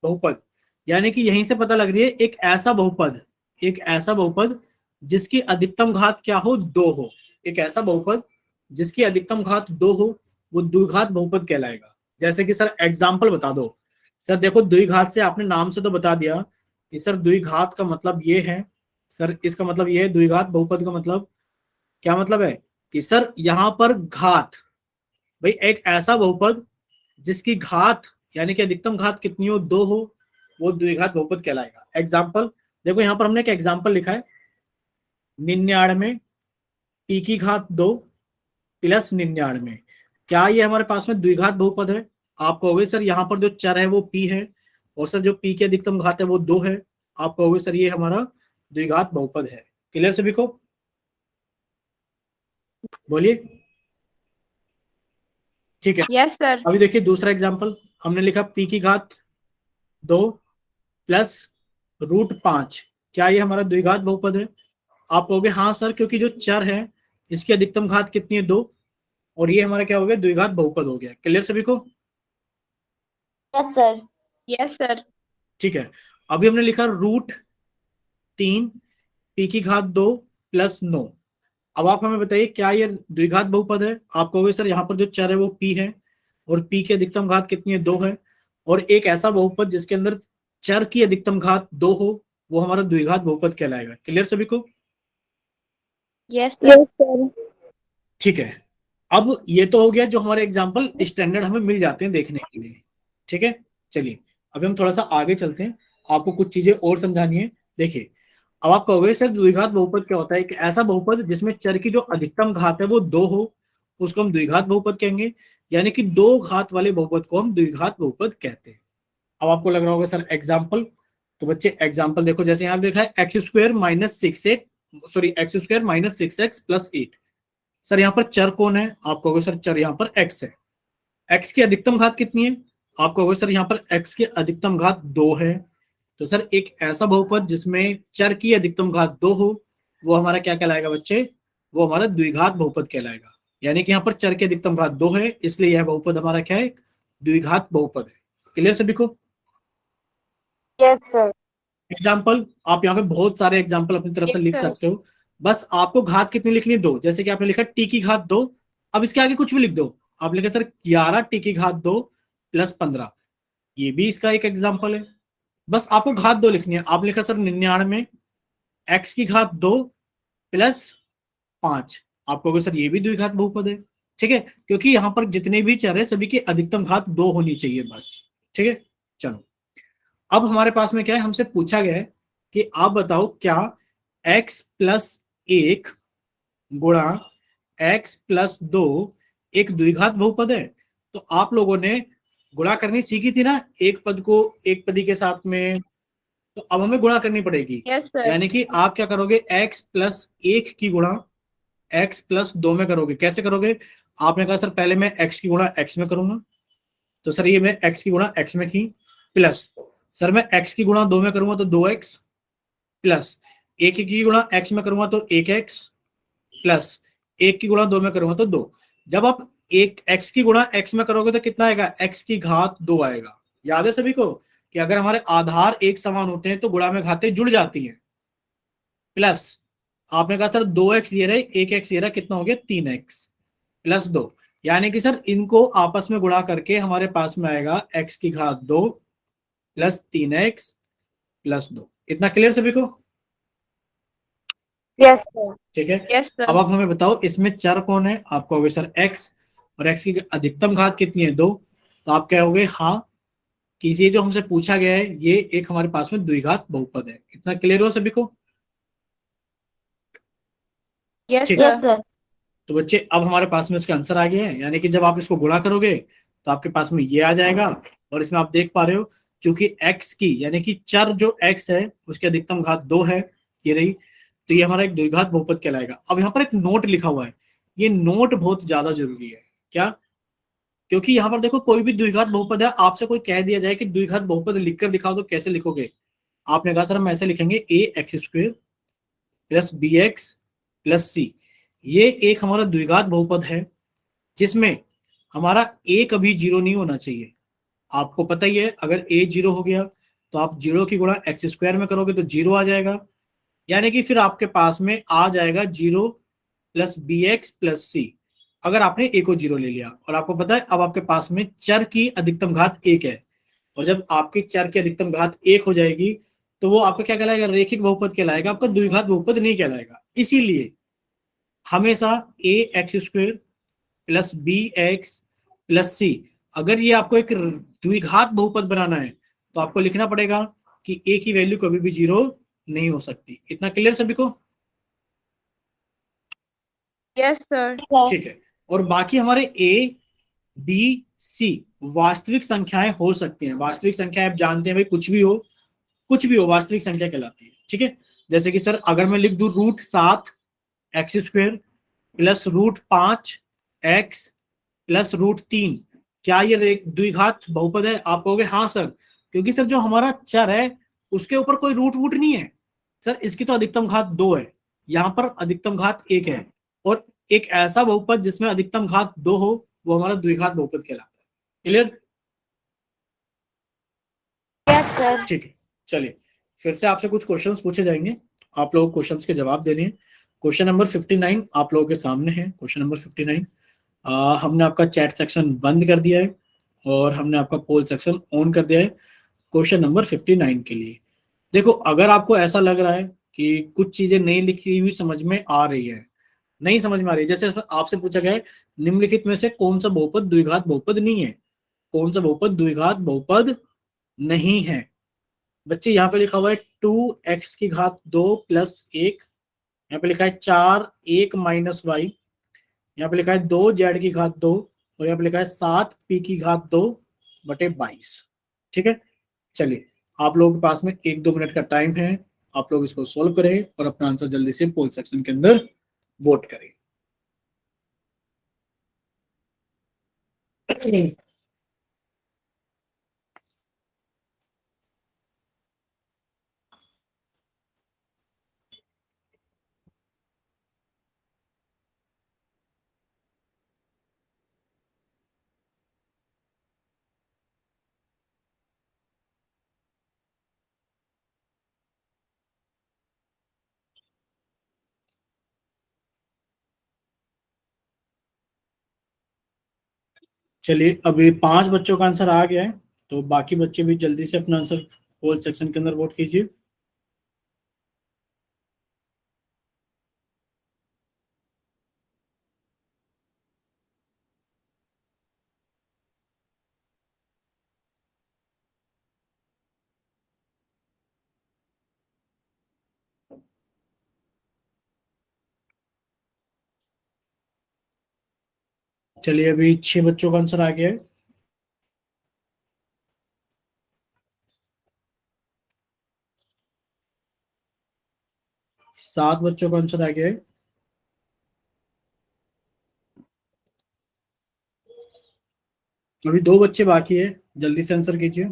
बहुपद यानी कि यहीं से पता लग रही है एक ऐसा बहुपद, एक ऐसा बहुपद जिसकी अधिकतम घात क्या हो? 2 हो। एक ऐसा बहुपद जिसकी अधिकतम घात 2 हो वो द्विघात बहुपद कहलाएगा। जैसे कि सर एग्जाम्पल बता दो। सर देखो द्विघात से आपने नाम से तो बता दिया कि सर द्विघात का मतलब ये है, सर इसका मतलब ये है, द्विघात बहुपद का मतलब क्या मतलब है कि सर यहाँ पर घात, भाई एक ऐसा बहुपद जिसकी घात यानी कि अधिकतम घात कितनी हो? 2 हो, वो द्विघात बहुपद कहलाएगा। एग्जाम्पल देखो, यहाँ पर हमने एक एग्जाम्पल लिखा है 99 t की घात 2 प्लस 99। क्या ये हमारे पास में द्विघात बहुपद है? आप कहोगे सर यहाँ पर जो चर है वो p है, और सर जो p की अधिकतम घात है वो 2 है। आप कहोगे सर ये हमारा द्विघात बहुपद है। क्लियर सभी को? बोलिए। ठीक है, यस सर। अभी देखिए दूसरा एग्जांपल हमने लिखा p की घात 2 प्लस √5। क्या ये हमारा द्विघात बहुपद है? आप कहोगे हाँ सर, क्योंकि जो चर है इसकी अधिकतम घात कितनी है 2, और ये हमारा क्या हो गया, द्विघात बहुपद हो गया। क्लियर सभी को? Yes sir. Yes sir. ठीक है, अभी हमने लिखा √3 p की घात 2 प्लस 9। अब आप हमें बताइए क्या ये द्विघात बहुपद है? आप कहोगे सर यहाँ पर जो चर है वो p है, और p की अधिकतम घात कितनी है 2 है, और एक ऐसा बहुपद जिसके अंदर चर की अधिकतम घात 2 हो वो हमारा द्विघात बहुपद कहलाएगा। क्लियर सभी को? Yes sir. सर। ठीक है, अब ये तो हो गया जो हमारे एग्जाम्पल स्टैंडर्ड हमें मिल जाते हैं देखने के लिए। ठीक है, चलिए अभी हम थोड़ा सा आगे चलते हैं, आपको कुछ चीजें और समझानी है। देखिए, अब आप कहोगे सर द्विघात बहुपद क्या होता है? एक ऐसा बहुपद जिसमें चर की जो अधिकतम घात है वो 2 हो, उसको हम द्विघात बहुपद कहेंगे। यानी कि 2 घात वाले बहुपद को हम द्विघात बहुपद कहते हैं। अब आपको लग रहा होगा सर एग्जाम्पल, तो बच्चे एग्जाम्पल देखो। जैसे यहाँ देखा है x² - 6x सर यहाँ पर चर कौन है? आप कहोगे सर चर यहाँ पर x है। x की अधिकतम घात कितनी है? आप कहोगे सर यहाँ पर x की अधिकतम घात 2 है। तो सर एक ऐसा बहुपद जिसमें चर की अधिकतम घात 2 हो वो हमारा क्या कहलाएगा बच्चे? वो हमारा द्विघात बहुपद कहलाएगा। यानी कि यहाँ पर चर की अधिकतम घात 2 है, इसलिए यह बहुपद हमारा क्या है? द्विघात बहुपद है। क्लियर सभी को? Yes sir. एग्जाम्पल आप यहाँ पे बहुत सारे एग्जाम्पल अपनी तरफ से यस लिख सर। सकते हो, बस आपको घात कितनी लिखनी है? 2। जैसे कि आपने लिखा t की घात 2, अब इसके आगे कुछ भी लिख दो। आप लिखे सर 11 t की घात 2 प्लस 15, ये भी इसका एक एग्जाम्पल है। बस आपको घात 2 लिखनी है। आप लिखा सर 99 x की घात 2 प्लस 5। आप कहोगे सर ये भी द्विघात बहुपद है। ठीक है, क्योंकि यहाँ पर जितने भी चर है सभी की अधिकतम घात 2 होनी चाहिए बस। ठीक है, चलो अब हमारे पास में क्या है, हमसे पूछा गया है कि आप बताओ क्या x+1 गुणा x+2 एक द्विघात बहुपद है? तो आप लोगों ने गुणा करनी सीखी थी ना, एक पद को एक पदी के साथ में, तो अब हमें गुणा करनी पड़ेगी। Yes sir. यानी कि आप क्या करोगे, x+1 की गुणा x+2 में करोगे। कैसे करोगे? आपने कहा सर पहले मैं x की गुणा x में करूंगा, तो सर ये मैं x की गुणा x में की, प्लस सर मैं x की गुणा 2 में करूंगा तो 2x, प्लस 1 की गुणा x में करूंगा तो 1x, प्लस 1 की गुणा 2 में करूंगा तो 2। जब आप एक x की गुणा x में करोगे तो कितना आएगा? x की घात 2 आएगा। याद है सभी को कि अगर हमारे आधार एक समान होते हैं तो गुणा में घातें जुड़ जाती हैं। प्लस आपने कहा सर 2x ये रहे, 1x ये रहा, कितना हो गया? 3x plus 2। यानी कि सर इनको आपस में गुणा करके हमारे पास में आएगा x की घात 2 प्लस 3x प्लस 2। इतना क्लियर सभी को? Yes sir. ठीक है, यस अब सर। आप हमें बताओ इसमें चर कौन है? आप कहोगे सर x, और x की अधिकतम घात कितनी है? 2। तो आप कहोगे हाँ कि ये जो हमसे पूछा गया है ये एक हमारे पास में द्विघात बहुपद है। इतना क्लियर हो सभी को? यस ठीक, यस सर। सर। तो बच्चे अब हमारे पास में इसका आंसर आ गया है। यानी कि जब आप इसको गुणा करोगे तो आपके पास में ये आ जाएगा, और इसमें आप देख पा रहे हो क्योंकि x की यानी कि चर जो x है उसकी अधिकतम घात 2 है, ये रही, तो ये हमारा एक द्विघात बहुपद कहलाएगा। अब यहाँ पर एक नोट लिखा हुआ है, ये नोट बहुत ज्यादा जरूरी है। क्या? क्योंकि यहाँ पर देखो कोई भी द्विघात बहुपद है, आपसे कोई कह दिया जाए कि द्विघात बहुपद लिखकर दिखाओ तो कैसे लिखोगे? आपने कहा सर हम ऐसे लिखेंगे ax² plus bx plus c। ये एक हमारा द्विघात बहुपद है जिसमें हमारा a कभी 0 नहीं होना चाहिए। आपको पता ही है अगर a 0 हो गया तो आप 0 की गुणा x² में करोगे तो 0 आ जाएगा। यानी कि फिर आपके पास में आ जाएगा 0 प्लस bx प्लस c, अगर आपने a को 0 ले लिया। और आपको पता है अब आपके पास में चर की अधिकतम घात 1 है, और जब आपकी चर की अधिकतम घात 1 हो जाएगी तो वो आपका क्या कहलाएगा? रेखिक बहुपद कहलाएगा, आपका द्विघात बहुपद नहीं कहलाएगा। इसीलिए हमेशा ax² plus bx plus c, अगर ये आपको एक द्विघात बहुपद बनाना है तो आपको लिखना पड़ेगा कि a की वैल्यू कभी भी 0 नहीं हो सकती। इतना क्लियर सभी को? Yes sir. ठीक है, और बाकी हमारे ए बी सी वास्तविक संख्याएं हो सकती हैं। वास्तविक संख्याएं आप जानते हैं भाई, कुछ भी हो वास्तविक संख्या कहलाती है। ठीक है, जैसे कि सर अगर मैं लिख दूं √7 x² प्लस √5 x प्लस √3, क्या ये द्विघात बहुपद है? आप कहोगे हाँ सर, क्योंकि सर जो हमारा चर है उसके ऊपर कोई रूट वूट नहीं है सर, इसकी तो अधिकतम घात 2 है, यहाँ पर अधिकतम घात 1 है, और एक ऐसा बहुपद जिसमें अधिकतम घात 2 हो वो हमारा द्विघात बहुपद कहलाता है। क्लियर? Yes sir. ठीक है, चलिए फिर से आपसे कुछ क्वेश्चंस पूछे जाएंगे, आप लोग क्वेश्चंस के जवाब देने हैं। क्वेश्चन नंबर 59 आप लोगों के सामने है। क्वेश्चन नंबर 59, हमने आपका चैट सेक्शन बंद कर दिया है और हमने आपका पोल सेक्शन ऑन कर दिया है क्वेश्चन नंबर 59 के लिए। देखो, अगर आपको ऐसा लग रहा है कि कुछ चीजें नहीं लिखी हुई समझ में आ रही है, नहीं समझ में आ रही है, जैसे आपसे पूछा गया है निम्नलिखित में से कौन सा बहुपद द्विघात बहुपद नहीं है, कौन सा बहुपद द्विघात बहुपद नहीं है। बच्चे यहाँ पे लिखा हुआ है 2x की घात 2 प्लस 1, यहाँ पे लिखा है 4 1 माइनस वाई, यहाँ पे लिखा है 2z की घात 2, और यहाँ पे लिखा है 7p की घात 2 बटे 22। ठीक है, चलिए आप लोगों के पास में 1-2 मिनट का टाइम है, आप लोग इसको सोल्व करें और अपना आंसर जल्दी से पोल सेक्शन के अंदर वोट करें। चलिए अभी 5 बच्चों का आंसर आ गया है, तो बाकी बच्चे भी जल्दी से अपना आंसर पोल सेक्शन के अंदर वोट कीजिए। चलिए अभी 6 बच्चों का आंसर आ गया है। 7 बच्चों का आंसर आ गया है। अभी 2 बच्चे बाकी है, जल्दी से आंसर कीजिए।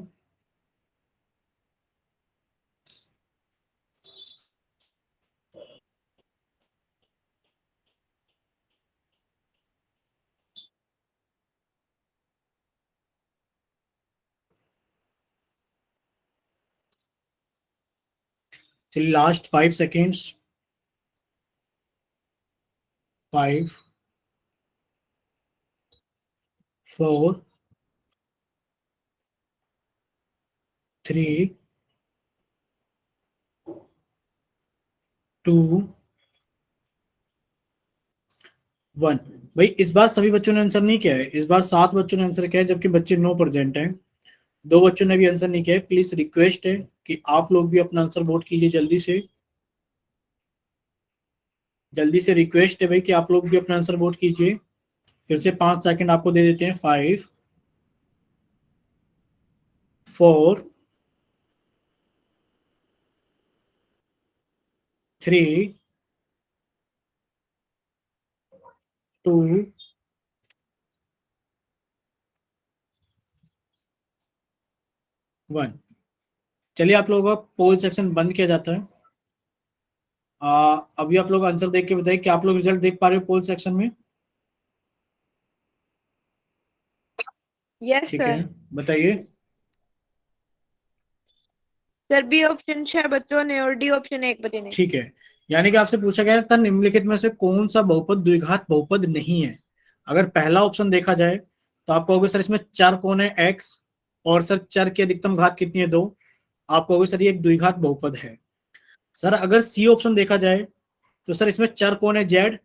चलिए लास्ट 5 सेकेंड्स। 5 4 3 2 1। भाई इस बार सभी बच्चों ने आंसर नहीं किया है, इस बार 7 बच्चों ने आंसर किया है, जबकि बच्चे 9 प्रेजेंट हैं। 2 बच्चों ने भी आंसर नहीं किया है। प्लीज रिक्वेस्ट है कि आप लोग भी अपना आंसर वोट कीजिए जल्दी से, जल्दी से रिक्वेस्ट है भाई कि आप लोग भी अपना आंसर वोट कीजिए। फिर से 5 सेकंड आपको दे देते हैं। 5 4 3 2 1। चलिए आप लोगों का पोल सेक्शन बंद किया जाता है। अभी आप लोग आंसर देख के बताइए कि आप लोग रिजल्ट देख पा रहे हो पोल सेक्शन में? यस ठीक है, सर। बताइए। सर बी ऑप्शन 6 बच्चों ने और डी ऑप्शन 1 बच्चे ने। ठीक है, यानी कि आपसे पूछा गया था निम्नलिखित में से कौन सा बहुपद द्विघात बहुपद नहीं है। अगर पहला ऑप्शन देखा जाए तो आप कहोगे सर इसमें चर कौन है एक्स, और सर चर की अधिकतम घात कितनी है 2, आप कहोगे सर ये एक द्विघात बहुपद है। सर अगर सी ऑप्शन देखा जाए तो सर इसमें चर कौन है जेड,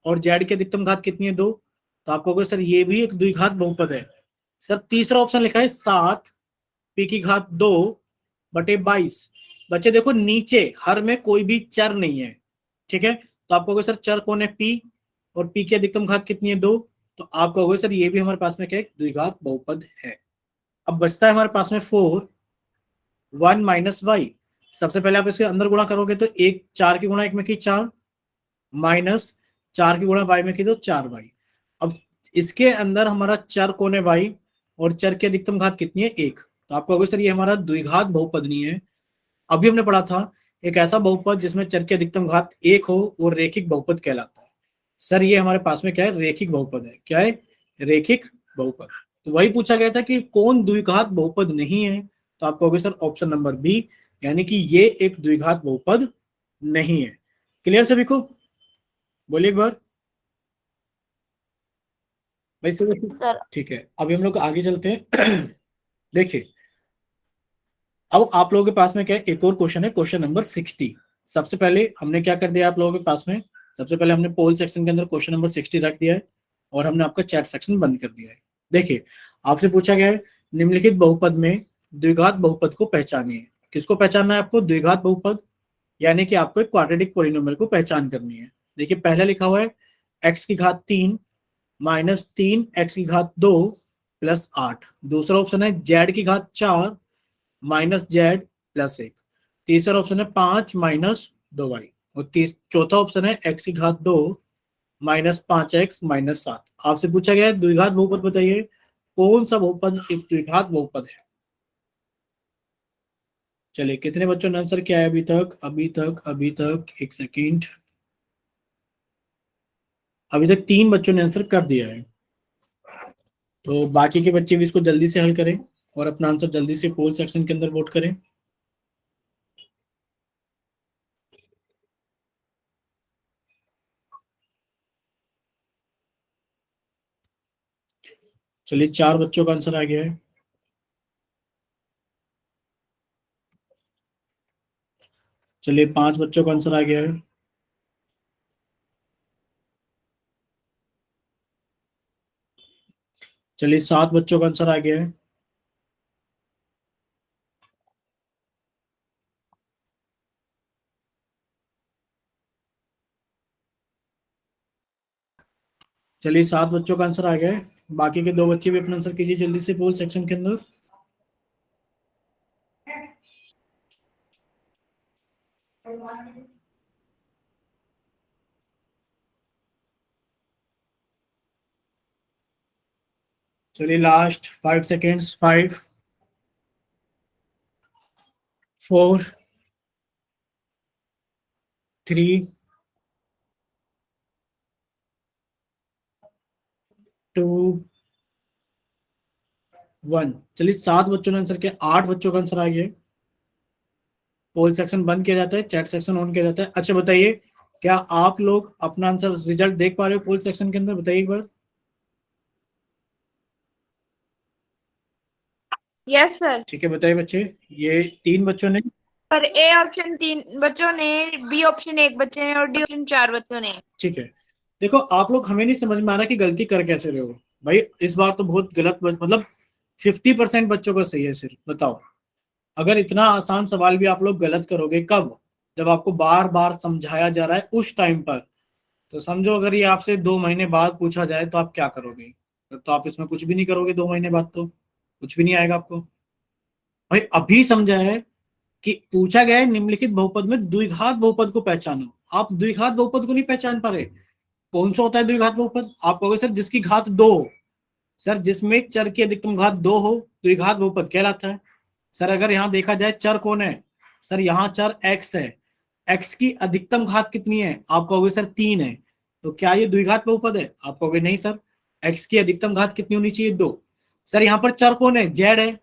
और जेड की अधिकतम घात कितनी है 2, तो आप कहोगे सर ये भी एक द्विघात बहुपद है। सर तीसरा ऑप्शन लिखा है 7 पी की घात 2 बटे 22। बच्चे देखो नीचे हर में कोई भी चर नहीं है, ठीक है, तो आप कहोगे सर चर कौन है पी, और पी की अधिकतम घात कितनी है 2, तो आप कहोगे सर ये भी हमारे पास में क्या है, द्विघात बहुपद है। अब बचता है हमारे पास में 4 1 माइनस वाई। सबसे पहले आप इसके अंदर गुणा करोगे तो एक 4 की गुणा 1 में की 4 माइनस 4 की गुणा वाई में की तो 4y। अब इसके अंदर हमारा चर कौन है y, और चर की अधिकतम घात कितनी है 1। तो आप कहोगे सर ये हमारा द्विघात बहुपद नहीं है। अभी हमने पढ़ा था एक ऐसा बहुपद जिसमें चर की अधिकतम घात 1 हो वो रेखिक बहुपद कहलाता है। सर ये हमारे पास में क्या है, रेखिक बहुपद है। क्या है, रेखिक बहुपद। तो वही पूछा गया था कि कौन द्विघात बहुपद नहीं है, तो आप कहोगे सर ऑप्शन नंबर बी, यानी कि ये एक द्विघात बहुपद नहीं है। क्लियर सभी को, बोलिए एक बार भाई सर। ठीक है, अभी हम लोग आगे चलते हैं। देखिए अब आप लोगों के पास में क्या है, एक और क्वेश्चन है, क्वेश्चन नंबर 60। सबसे पहले हमने क्या कर दिया आप लोगों के पास में, सबसे पहले हमने पोल सेक्शन के अंदर क्वेश्चन नंबर 60 रख दिया है और हमने आपका चैट सेक्शन बंद कर दिया है। देखिए आपसे पूछा गया है निम्नलिखित बहुपद में द्विघात बहुपद को पहचानिए। किसको पहचानना है आपको, द्विघात बहुपद, यानी कि आपको एक क्वाड्रेटिक पॉलिनोमियल को पहचान करनी है। देखिए पहले लिखा हुआ है x की घात 3 माइनस 3 x की घात 2 प्लस 8। दूसरा ऑप्शन है z की घात 4 माइनस जेड प्लस 1। तीसरा ऑप्शन है 5 माइनस 2y। और चौथा ऑप्शन है x की घात 2 माइनस 5x माइनस 7। आपसे पूछा गया है द्विघात बहुपद बताइए कौन सा बहुपद एक द्विघात बहुपद है। चलिए कितने बच्चों ने आंसर किया है अभी तक एक सेकेंड, अभी तक 3 बच्चों ने आंसर कर दिया है। तो बाकी के बच्चे भी इसको जल्दी से हल करें और अपना आंसर जल्दी से पोल सेक्शन के अंदर वोट करें। चलिए 4 बच्चों का आंसर आ गया है। चलिए 5 बच्चों का आंसर आ गया है। चलिए 7 बच्चों का आंसर आ गया है। चलिए 7 बच्चों का आंसर आ गया है। बाकी के 2 बच्चे भी अपना आंसर कीजिए जल्दी से पोल सेक्शन के अंदर। चलिए लास्ट 5 सेकेंड्स, 5 4 3 2 1। चलिए 7 बच्चों ने आंसर किया, 8 बच्चों का आंसर आ गया। पोल सेक्शन बंद किया जाता है, चैट सेक्शन ऑन किया जाता है। अच्छा बताइए क्या आप लोग अपना आंसर रिजल्ट देख पा रहे हो पोल सेक्शन के अंदर, बताइए एक बार। Yes sir. ठीक है बताइए बच्चे, ये 3 बच्चों ने, पर ए ऑप्शन 3 बच्चों ने, बी ऑप्शन 1 बच्चे ने और डी ऑप्शन 4 बच्चों ने। ठीक है। देखो आप लोग हमें नहीं समझ में आ रहा कि गलती कर कैसे रहे हो भाई, इस बार तो बहुत गलत मतलब 50% बच्चों का सही है सिर्फ। बताओ अगर इतना आसान सवाल भी आप लोग गलत करोगे कब, जब आपको बार बार समझाया जा रहा है उस टाइम पर, तो समझो अगर ये आपसे 2 महीने बाद पूछा जाए तो आप क्या करोगे। तो आप इसमें कुछ भी नहीं करोगे, 2 महीने बाद तो कुछ भी नहीं आएगा आपको। भाई अभी समझा है कि पूछा गया है निम्नलिखित बहुपद में द्विघात बहुपद को पहचानो, आप द्विघात बहुपद को नहीं पहचान पा रहे। कौन सा होता है द्विघात बहुपद, आप कहोगे सर जिसकी घात 2 हो। सर जिसमें चर की अधिकतम घात 2 हो द्विघात बहुपद कहलाता है। सर अगर यहाँ देखा जाए चर कौन है, सर यहाँ चर x है, x की अधिकतम घात कितनी है, आप कहोगे सर 3 है। तो क्या ये द्विघात बहुपद है, आप कहोगे नहीं सर, x की अधिकतम घात कितनी होनी चाहिए 2। सर यहाँ पर चर कौन है, z है।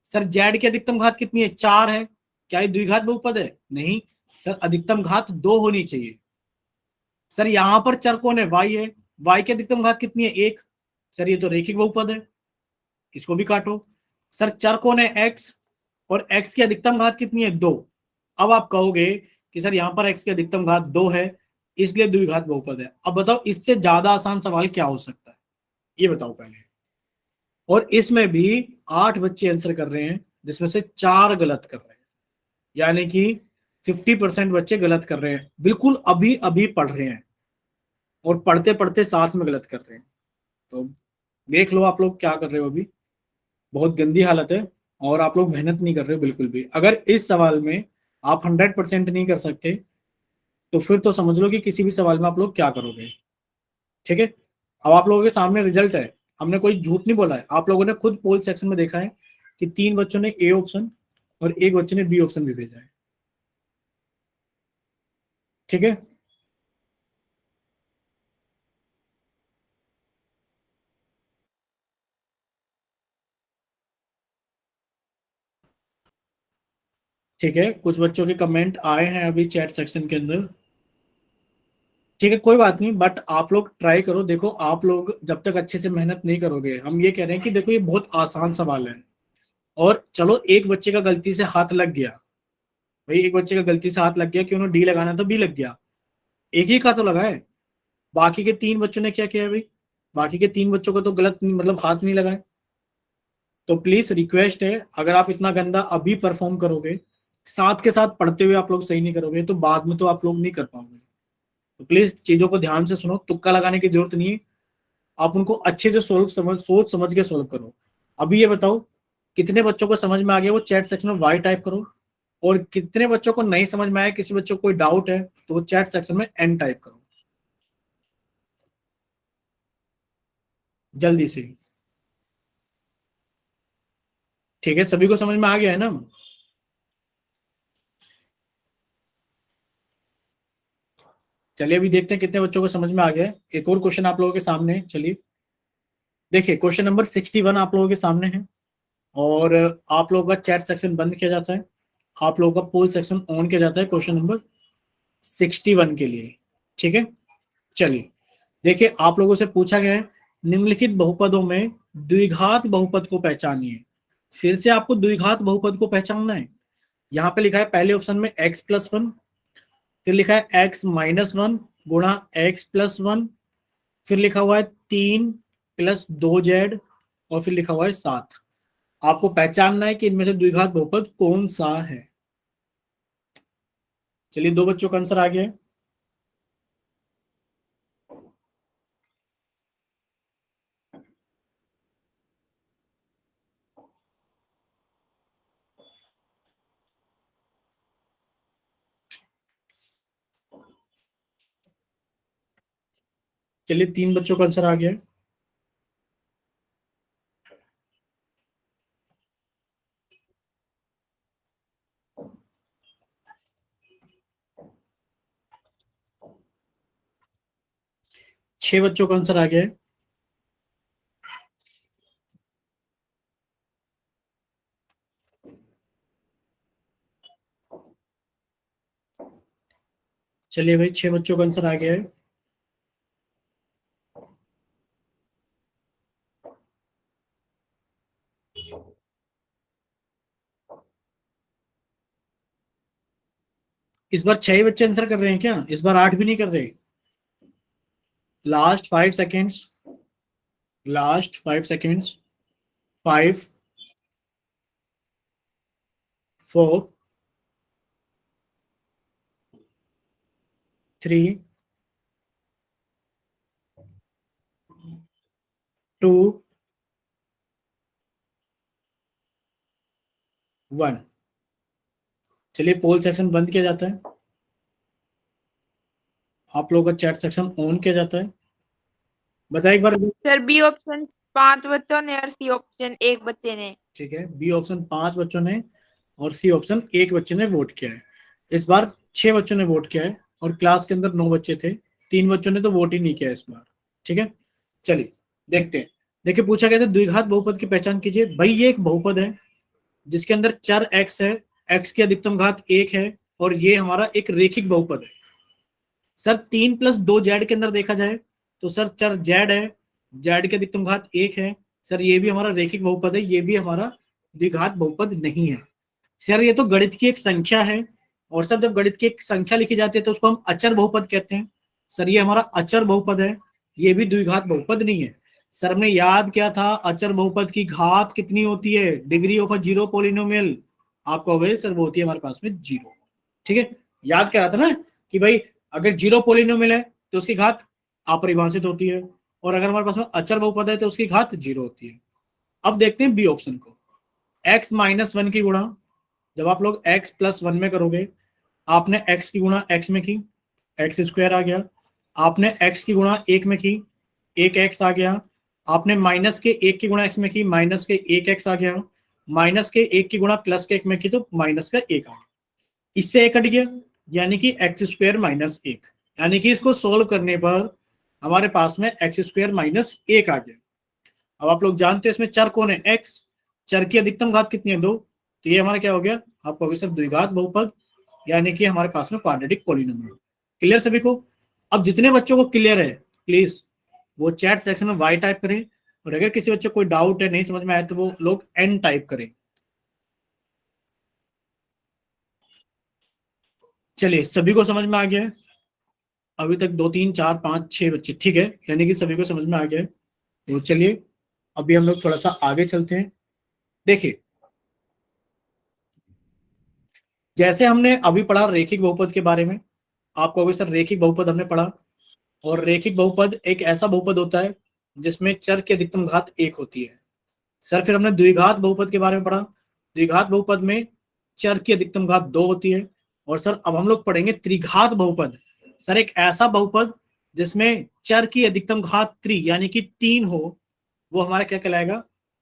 सर z की अधिकतम घात कितनी है, 4 है। क्या ये द्विघात बहुपद है, नहीं। सर अधिकतम घात 2 होनी चाहिए। सर यहाँ पर चर कौन है, y है, y की अधिकतम घात कितनी है 1। सर ये तो रेखिक बहुपद है, इसको भी काटो। सर चर कौन है x, और x की अधिकतम घात कितनी है 2। अब आप कहोगे कि सर यहाँ पर x की अधिकतम घात 2 है इसलिए द्विघात बहुपद है। अब बताओ इससे ज्यादा आसान सवाल क्या हो सकता है, ये बताओ पहले। और इसमें भी 8 बच्चे आंसर कर रहे हैं जिसमें से 4 गलत कर रहे हैं, यानी कि 50% बच्चे गलत कर रहे हैं, बिल्कुल अभी अभी पढ़ रहे हैं और पढ़ते पढ़ते साथ में गलत कर रहे हैं। तो देख लो आप लोग क्या कर रहे हो अभी, बहुत गंदी हालत है और आप लोग मेहनत नहीं कर रहे हो बिल्कुल भी। अगर इस सवाल में आप 100% नहीं कर सकते तो फिर तो समझ लो कि किसी भी सवाल में आप लोग क्या करोगे। ठीक है, अब आप लोगों के सामने रिजल्ट है, हमने कोई झूठ नहीं बोला है, आप लोगों ने खुद पोल सेक्शन में देखा है कि 3 बच्चों ने ए ऑप्शन और एक बच्चे ने बी ऑप्शन भी भेजा है। ठीक है, ठीक है, कुछ बच्चों के कमेंट आए हैं अभी चैट सेक्शन के अंदर। ठीक है, कोई बात नहीं, बट आप लोग ट्राई करो। देखो आप लोग जब तक अच्छे से मेहनत नहीं करोगे, हम ये कह रहे हैं कि देखो ये बहुत आसान सवाल है, और चलो एक बच्चे का गलती से हाथ लग गया, भाई एक बच्चे का गलती से हाथ लग गया कि उन्होंने डी लगाना था बी लग गया, एक ही का तो लगा है। बाकी के 3 बच्चों ने क्या किया है भाई, बाकी के 3 बच्चों को तो गलत मतलब हाथ नहीं लगाए। तो प्लीज रिक्वेस्ट है, अगर आप इतना गंदा अभी परफॉर्म करोगे, साथ के साथ पढ़ते हुए आप लोग सही नहीं करोगे, तो बाद में तो आप लोग नहीं कर पाओगे। तो प्लीज चीजों को ध्यान से सुनो, तुक्का लगाने की जरूरत नहीं है, आप उनको अच्छे से सोच समझ के सोल्व करो। अभी ये बताओ कितने बच्चों को समझ में आ गया, वो चैट सेक्शन में वाई टाइप करो, और कितने बच्चों को नहीं समझ में आया, किसी बच्चों को कोई डाउट है तो वो चैट सेक्शन में एन टाइप करो जल्दी से। ठीक है, सभी को समझ में आ गया है ना? चलिए अभी देखते हैं कितने बच्चों को समझ में आ गया है। एक और क्वेश्चन आप लोगों के सामने है, चलिए देखिए क्वेश्चन नंबर 61 आप लोगों के सामने है, और आप लोगों का चैट सेक्शन बंद किया जाता है, आप लोगों का पोल सेक्शन ऑन किया जाता है क्वेश्चन नंबर 61 के लिए। ठीक है, चलिए देखिए आप लोगों से पूछा गया है निम्नलिखित बहुपदों में द्विघात बहुपद को पहचानिए। फिर से आपको द्विघात बहुपद को पहचानना है। यहाँ पे लिखा है पहले ऑप्शन में x+1, फिर लिखा है x-1 गुणा x+1, फिर लिखा हुआ है 3+2z, और फिर लिखा हुआ है 7। आपको पहचानना है कि इनमें से द्विघात बहुपद कौन सा है। चलिए 2 बच्चों का आंसर आ गया है। चलिए 3 बच्चों का आंसर आ गया है। छह बच्चों का आंसर आ गया है। चलिए भाई 6 बच्चों का आंसर आ गया है। इस बार 6 ही बच्चे आंसर कर रहे हैं क्या, इस बार 8 भी नहीं कर रहे? Last 5 seconds, last 5 seconds, 5, 4, 3, 2, 1। चलिए पोल सेक्शन बंद किया जाता है, आप लोगों का चैट सेक्शन ऑन किया जाता है। बताइए एक बार। सर बी ऑप्शन 5 बच्चों ने और सी ऑप्शन 1 बच्चे ने। ठीक है, बी ऑप्शन 5 बच्चों ने और सी ऑप्शन 1 बच्चे ने वोट किया है। इस बार 6 बच्चों ने वोट किया है, और क्लास के अंदर 9 बच्चे थे, 3 बच्चों ने तो वोट ही नहीं किया इस बार। ठीक है, चलिए देखते हैं। देखिए पूछा गया था द्विघात बहुपद की पहचान कीजिए। भाई ये एक बहुपद है जिसके अंदर चर x है, x की अधिकतम घात 1 है, और ये हमारा एक रेखिक बहुपद है। सर 3+2z के अंदर देखा जाए तो सर चर z है, z की अधिकतम घात 1 है। सर ये भी हमारा रेखिक बहुपद है, ये भी हमारा द्विघात बहुपद नहीं है। सर ये तो गणित की एक संख्या है, और सर जब गणित की एक संख्या लिखी जाती है तो उसको हम अचर बहुपद कहते हैं। सर ये हमारा अचर बहुपद है, ये भी द्विघात बहुपद नहीं है। सर हमने याद किया था अचर बहुपद की घात कितनी होती है, degree of a zero polynomial, आपको वही सर वो होती है हमारे पास में 0। ठीक है, याद क्या रहा था ना कि भाई अगर 0 पोलिनोमियल है तो उसकी घात अपरिभाषित होती है, और अगर हमारे पास में अचर बहुपद है तो उसकी घात 0 होती है। अब देखते हैं बी ऑप्शन को, x माइनस 1 की गुणा, जब आप लोग x प्लस 1 में करोगे, आपने x की गुणा x में की, x स्क्वायर आ गया। आपने x की गुणा 1 में की, 1x आ गया। आपने माइनस के 1 की गुणा x में की, माइनस के 1x आ गया। माइनस के 1 की गुणा प्लस के 1 में की तो माइनस का 1 आ गया। इससे 1 कट गया, यानी कि एक्स स्क्वायर माइनस 1, यानी कि इसको सोल्व करने पर हमारे पास में एक्स स्क्वायर माइनस 1 आ गया। अब आप लोग जानते हैं इसमें चर कौन है, x, चर की अधिकतम घात कितनी है, 2, तो ये हमारा क्या हो गया, आपको अभी सर द्विघात बहुपद, यानी कि हमारे पास में क्वाड्रेटिक पॉलिनोमियल। क्लियर सभी को? अब जितने बच्चों को क्लियर है प्लीज वो चैट सेक्शन में y टाइप करें, और अगर किसी बच्चे को कोई डाउट है, नहीं समझ में आया, तो वो लोग n टाइप करें। चलिए, सभी को समझ में आ गया है? अभी तक 2 3 4 5 6 बच्चे, ठीक है, यानी कि सभी को समझ में आ गया है। तो चलिए अभी हम लोग थोड़ा सा आगे चलते हैं। देखिए, जैसे हमने अभी पढ़ा रेखिक बहुपद के बारे में, आपको अभी सर रेखिक बहुपद हमने पढ़ा, और रेखिक बहुपद एक ऐसा बहुपद होता है जिसमें चर की अधिकतम घात 1 होती है। सर फिर हमने द्विघात बहुपद के बारे में पढ़ा, द्विघात बहुपद में चर की अधिकतम घात 2 होती है। और सर अब हम लोग पढ़ेंगे त्रिघात बहुपद, सर एक ऐसा बहुपद जिसमें चर की अधिकतम घात 3 यानी कि 3 हो, वो हमारा क्या कहलाएगा,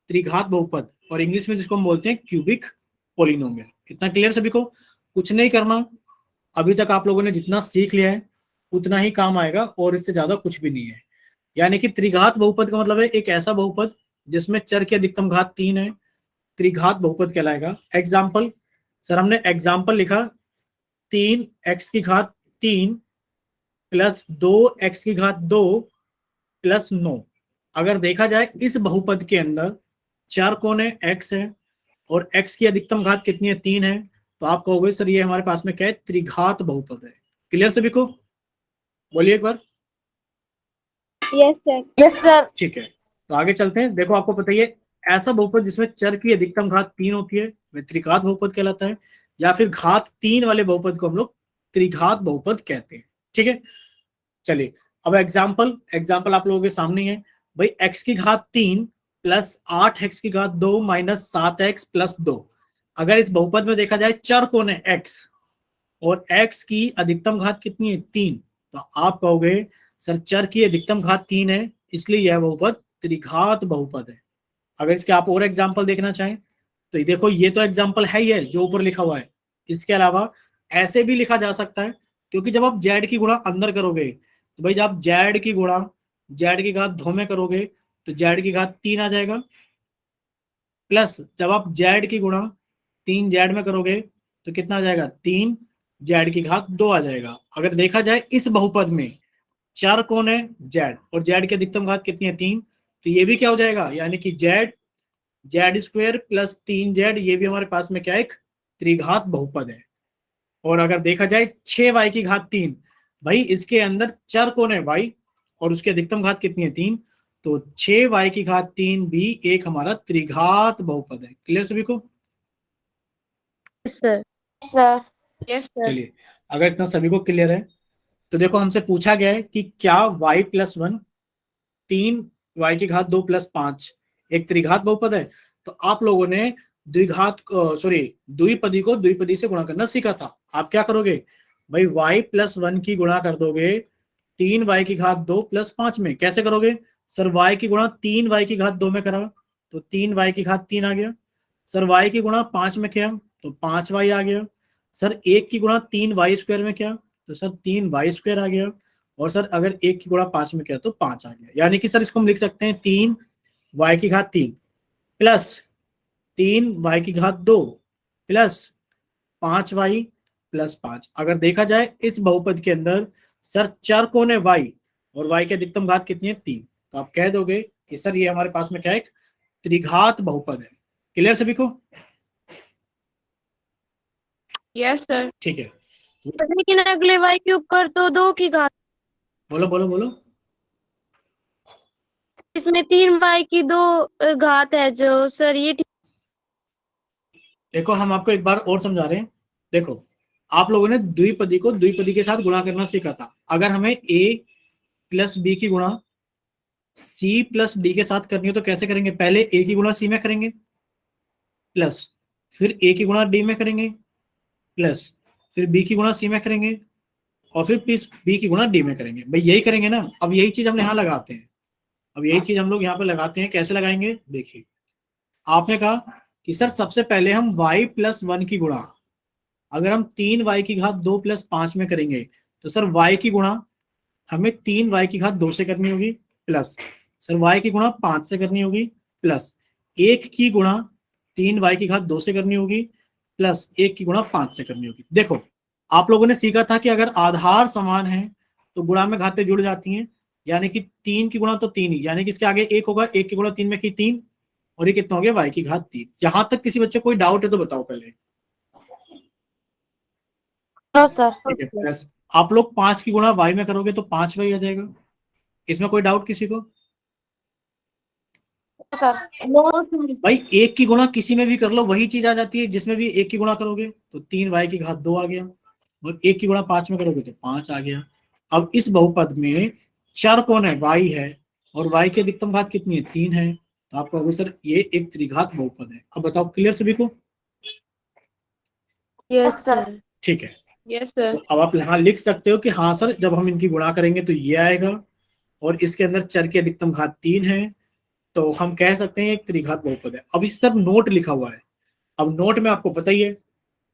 त्रिघात बहुपद, और इंग्लिश में जिसको हम बोलते हैं क्यूबिक पोलिनोमियल। इतना क्लियर सभी को? कुछ नहीं करना, अभी तक आप लोगों ने जितना सीख लिया है उतना ही काम आएगा, और इससे ज्यादा कुछ भी नहीं है। यानी कि त्रिघात बहुपद का मतलब है एक ऐसा बहुपद जिसमें चर की अधिकतम घात 3 है, त्रिघात बहुपद कहलाएगा। एग्जाम्पल, सर हमने एग्जाम्पल लिखा 3x की घात 3 प्लस 2x की घात 2 प्लस 9। अगर देखा जाए इस बहुपद के अंदर चार कौन है, x है, और x की अधिकतम घात कितनी है, 3 है, तो आप कहोगे सर ये हमारे पास में क्या है, त्रिघात बहुपद है। क्लियर सभी को? बोलिए एक बार। Yes sir. Yes sir. ठीक है, तो आगे चलते हैं। देखो आपको पता ही है, ऐसा बहुपद जिसमें चर की अधिकतम घात 3 होती है वह त्रिघात बहुपद कहलाता है, या फिर घात 3 वाले बहुपद को हम लोग त्रिघात बहुपद कहते हैं। ठीक है, चलिए अब एग्जाम्पल आप लोगों के सामने है। भाई x की घात 3 प्लस 8x की घात 2 माइनस 7x प्लस 2। अगर इस बहुपद में देखा जाए चर कौन है, x, और x की अधिकतम घात कितनी है, 3, तो आप कहोगे सर चर की अधिकतम घात 3 है, इसलिए यह बहुपद त्रिघात बहुपद है। अगर इसके आप और एग्जाम्पल देखना चाहें तो ये देखो, ये तो एग्जाम्पल है ही है जो ऊपर लिखा हुआ है। इसके अलावा ऐसे भी लिखा जा सकता है, क्योंकि जब आप जेड की गुणा अंदर करोगे तो भाई जब आप जेड की गुणा जेड की घात धो में करोगे तो जेड की घात 3 आ जाएगा, प्लस जब आप जेड की गुणा 3 जेड में करोगे तो कितना आ जाएगा, 3 जेड की घात 2 आ जाएगा। अगर देखा जाए इस बहुपद में चार कौन है, जेड, और जेड की अधिकतम घात कितनी है, 3, तो ये भी क्या हो जाएगा, यानी कि जेड स्क्वायर प्लस 3 जेड, ये भी हमारे पास में क्या है, एक त्रिघात बहुपद है। और अगर देखा जाए 6y की घात 3, भाई इसके अंदर चर कौन है, y, और उसकी अधिकतम घात कितनी है, 3, तो 6y की घात 3 भी एक हमारा त्रिघात बहुपद है। क्लियर सभी को? सर। सर। Yes sir. चलिए, अगर इतना सभी को क्लियर है तो देखो हमसे पूछा गया है कि क्या y प्लस 1 3y की घात 2 प्लस 5 एक त्रिघात बहुपद है। तो आप लोगों ने द्विपदी को द्विपदी से गुणा करना सीखा था। आप क्या करोगे भाई, y प्लस 1 की गुणा कर दोगे 3y की घात 2 प्लस 5 में। कैसे करोगे सर, y की गुणा 3y की घात 2 में करा तो 3y की घात 3 आ गया। सर y की गुणा 5 में किया तो 5y आ गया। सर 1 की गुणा 3y स्क्वायर में किया तो सर 3y स्क्वायर आ गया। और सर अगर 1 की गुणा 5 में किया तो 5 आ गया। यानी कि सर इसको हम लिख सकते हैं 3y की घात 3 प्लस 3y की घात 2 प्लस 5y प्लस 5। अगर देखा जाए इस बहुपद के अंदर सर चर कौन है, y, और y की अधिकतम घात कितनी है, 3, तो आप कह दोगे कि सर ये हमारे पास में क्या है, एक त्रिघात बहुपद है। क्लियर सभी को? Yes sir. ठीक है, लेकिन अगले y क्यूब पर तो 2 की घात, बोलो बोलो बोलो। इसमें 3y की 2 घात है जो सर ये देखो हम आपको एक बार और समझा रहे हैं। देखो आप लोगों ने द्विपदी को द्विपदी के साथ गुणा करना सीखा था। अगर हमें a प्लस बी की गुणा सी प्लस डी के साथ करनी हो तो कैसे करेंगे? पहले ए की गुणा सी में करेंगे प्लस, फिर ए की गुणा डी में करेंगे प्लस, फिर बी की गुणा सी में करेंगे और फिर बी की गुणा डी में करेंगे। भाई यही करेंगे ना। अब यही चीज हम यहाँ लगाते हैं, अब यही चीज हम लोग यहाँ पे लगाते हैं। कैसे लगाएंगे? देखिए, आपने कहा कि सर सबसे पहले हम y प्लस 1 की गुणा, अगर हम 3y की घात 2 प्लस 5 में करेंगे तो सर y की गुणा हमें 3y की घात 2 से करनी होगी प्लस, सर y की गुणा 5 से करनी होगी प्लस, 1 की गुणा 3y की घात 2 से करनी होगी प्लस 1 की गुणा 5 से करनी होगी। देखो, आप लोगों ने सीखा था कि अगर आधार समान है तो गुणा में घातें जुड़ जाती हैं, यानी कि 3 की गुणा तो 3 ही, यानी कि इसके आगे 1 होगा, 1 की गुणा 3 में की 3, और ये कितना हो गया? y की घात 3। यहां तक किसी बच्चे कोई डाउट है तो बताओ पहले। No sir. ठीक है, प्लस आप लोग 5 की गुणा y में करोगे तो 5y आ जाएगा। इसमें कोई डाउट किसी को? Sir no sir. भाई 1 की गुणा किसी में भी कर लो वही चीज आ जाती है, जिसमें भी 1 की गुणा करोगे तो 3y की घात 2 आ गया, और 1 की गुणा 5 में करोगे तो 5 आ गया। अब इस बहुपद में चर कौन है? y है, और y की अधिकतम घात कितनी है? 3 है। तो आप कहोगे सर ये एक त्रिघात बहुपद है। अब बताओ, क्लियर सभी को? Yes sir. ठीक है, यस सर। तो अब आप यहाँ लिख सकते हो कि हाँ सर जब हम इनकी गुणा करेंगे तो ये आएगा, और इसके अंदर चर की अधिकतम घात 3 है, तो हम कह सकते हैं एक त्रिघात बहुपद है। अब इस सर नोट लिखा हुआ है। अब नोट में आपको पता ही है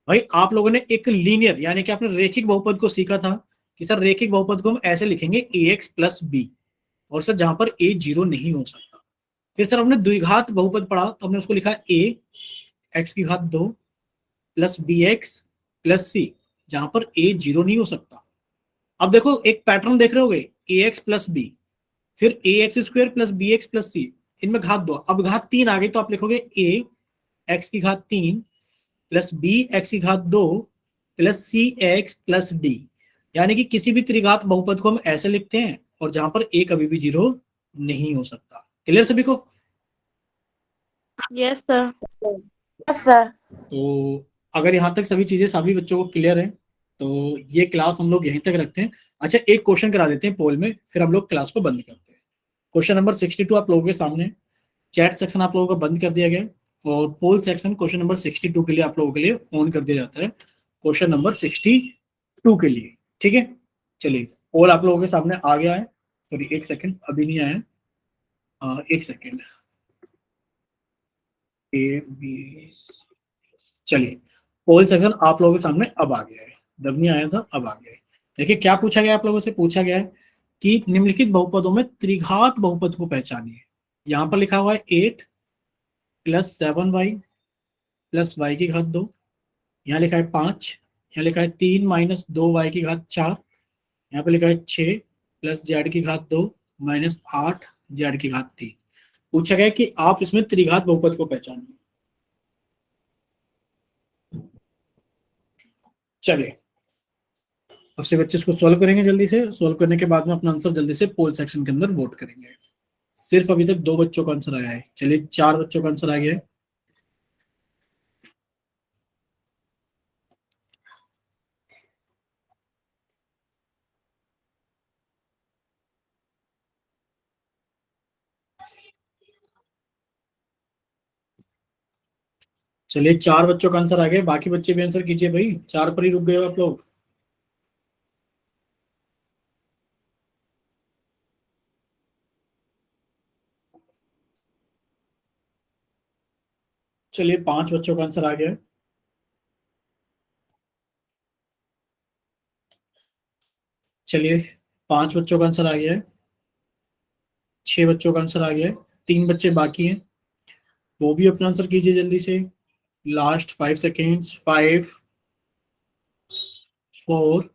भाई, आप लोगों ने एक लीनियर यानी कि आपने रेखिक बहुपद को सीखा था कि सर रेखिक बहुपद को हम ऐसे लिखेंगे ax प्लस बी, और सर जहां पर a 0 नहीं हो सकता। फिर सर हमने द्विघात बहुपद पढ़ा तो हमने उसको लिखा a x की घात 2 प्लस बी एक्स प्लस सी, जहां पर a 0 नहीं हो सकता। अब देखो एक पैटर्न देख रहे होगे, ax प्लस बी, फिर ax square plus B X plus C, इनमें घात 2, अब घात 3 आ गई तो आप लिखोगे a x की घात 3 प्लस बी एक्स की घात 2 प्लस सी एक्स प्लस डी, यानी कि किसी भी त्रिघात बहुपद को हम ऐसे लिखते हैं और जहां पर a कभी भी 0 नहीं हो सकता। क्लियर सभी को? Yes sir. Yes sir. तो अगर यहाँ तक सभी चीजें सभी बच्चों को क्लियर है तो ये क्लास हम लोग यहीं तक रखते हैं। अच्छा, एक क्वेश्चन करा देते हैं पोल में, फिर हम लोग क्लास को बंद करते हैं। क्वेश्चन नंबर 62 आप लोगों के सामने, चैट सेक्शन आप लोगों को बंद कर दिया गया, और पोल सेक्शन क्वेश्चन नंबर 62 के लिए आप लोगों के लिए ऑन कर दिया जाता है, क्वेश्चन नंबर 62 के लिए। ठीक है, चलिए पोल आप लोगों के सामने आ गया है। सॉरी एक सेकंड, अभी नहीं आया, एक सेकंड। चलिए, पोल सेक्शन आप लोगों के सामने अब आ गया है, जब नहीं आया था अब आ गया है। देखिए क्या पूछा गया आप लोगों से, पूछा गया है कि निम्नलिखित बहुपदों में त्रिघात बहुपद को पहचानिए। यहाँ पर लिखा हुआ है 8 प्लस 7y प्लस वाई की घात 2, यहाँ लिखा है 5, यहाँ लिखा है 3 माइनस 2y की घात 4, यहाँ पे लिखा है 6 प्लस जेड की घात 2 माइनस 8 जेड की घात 3। पूछा गया कि आप इसमें त्रिघात बहुपद को पहचानिए। चलिए अब से बच्चे इसको सॉल्व करेंगे, जल्दी से सॉल्व करने के बाद में अपना आंसर जल्दी से पोल सेक्शन के अंदर वोट करेंगे। सिर्फ अभी तक 2 बच्चों का आंसर आया है, चलिए 4 बच्चों का आंसर आ गया है। चलिए 4 बच्चों का आंसर आ गया, बाकी बच्चे भी आंसर कीजिए भाई, 4 पर ही रुक गए हो आप लोग। चलिए 5 बच्चों का आंसर आ गया है। चलिए 5 बच्चों का आंसर आ गया है, 6 बच्चों का आंसर आ गया है, 3 बच्चे बाकी हैं, वो भी अपना आंसर कीजिए जल्दी से। Last 5 seconds, 5 4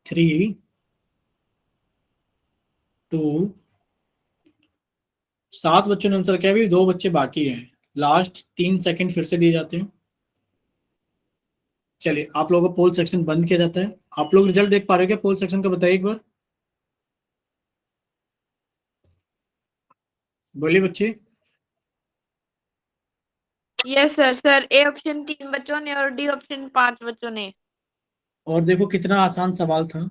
3 2। 7 बच्चों ने आंसर किया, अभी 2 बच्चे बाकी हैं, लास्ट 3 सेकंड फिर से दिए जाते हैं। चलिए आप लोगों को पोल सेक्शन बंद किया जाता है। आप लोग रिजल्ट देख पा रहे हो क्या पोल सेक्शन का? बताइए एक बार, बोलिए बच्चे। Yes sir. Sir A option 3 बच्चों ने और डी ऑप्शन 5 बच्चों ने। और देखो कितना आसान सवाल था,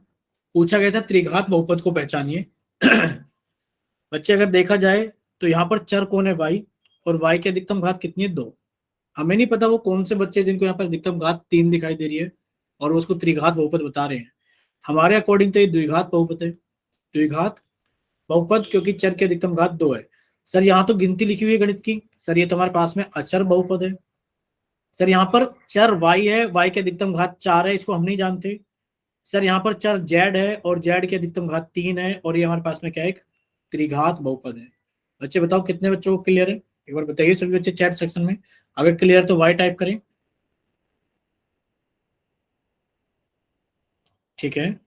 पूछा गया था त्रिघात बहुपद को पहचानिए, बच्चे अगर देखा जाए तो यहाँ पर चर कौन है y, और y की अधिकतम घात कितनी है 2। हमें नहीं पता वो कौन से बच्चे जिनको यहाँ पर अधिकतम घात 3 दिखाई दे रही है और वो उसको त्रिघात बहुपद बता रहे हैं। हमारे अकॉर्डिंग तो ये द्विघात बहुपद है, द्विघात बहुपद, क्योंकि चर की अधिकतम घात 2 है। सर यहाँ तो गिनती लिखी हुई है गणित की, सर ये तो हमारे पास में अचर बहुपद है। सर यहाँ पर चर y है, y की अधिकतम घात 4 है, इसको हम नहीं जानते। सर यहाँ पर चर z है और z की अधिकतम घात 3 है, और ये हमारे पास में क्या है, एक त्रिघात बहुपद है। बच्चे बताओ कितने बच्चों को क्लियर है, एक बार बताइए सभी बच्चे चैट सेक्शन में। अगर क्लियर तो y टाइप करें। ठीक है,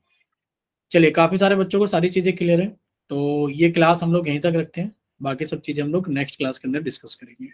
चलिए काफी सारे बच्चों को सारी चीजें क्लियर है, तो ये क्लास हम लोग यहीं तक रखते हैं, बाकी सब चीजें हम लोग नेक्स्ट क्लास के अंदर डिस्कस करेंगे।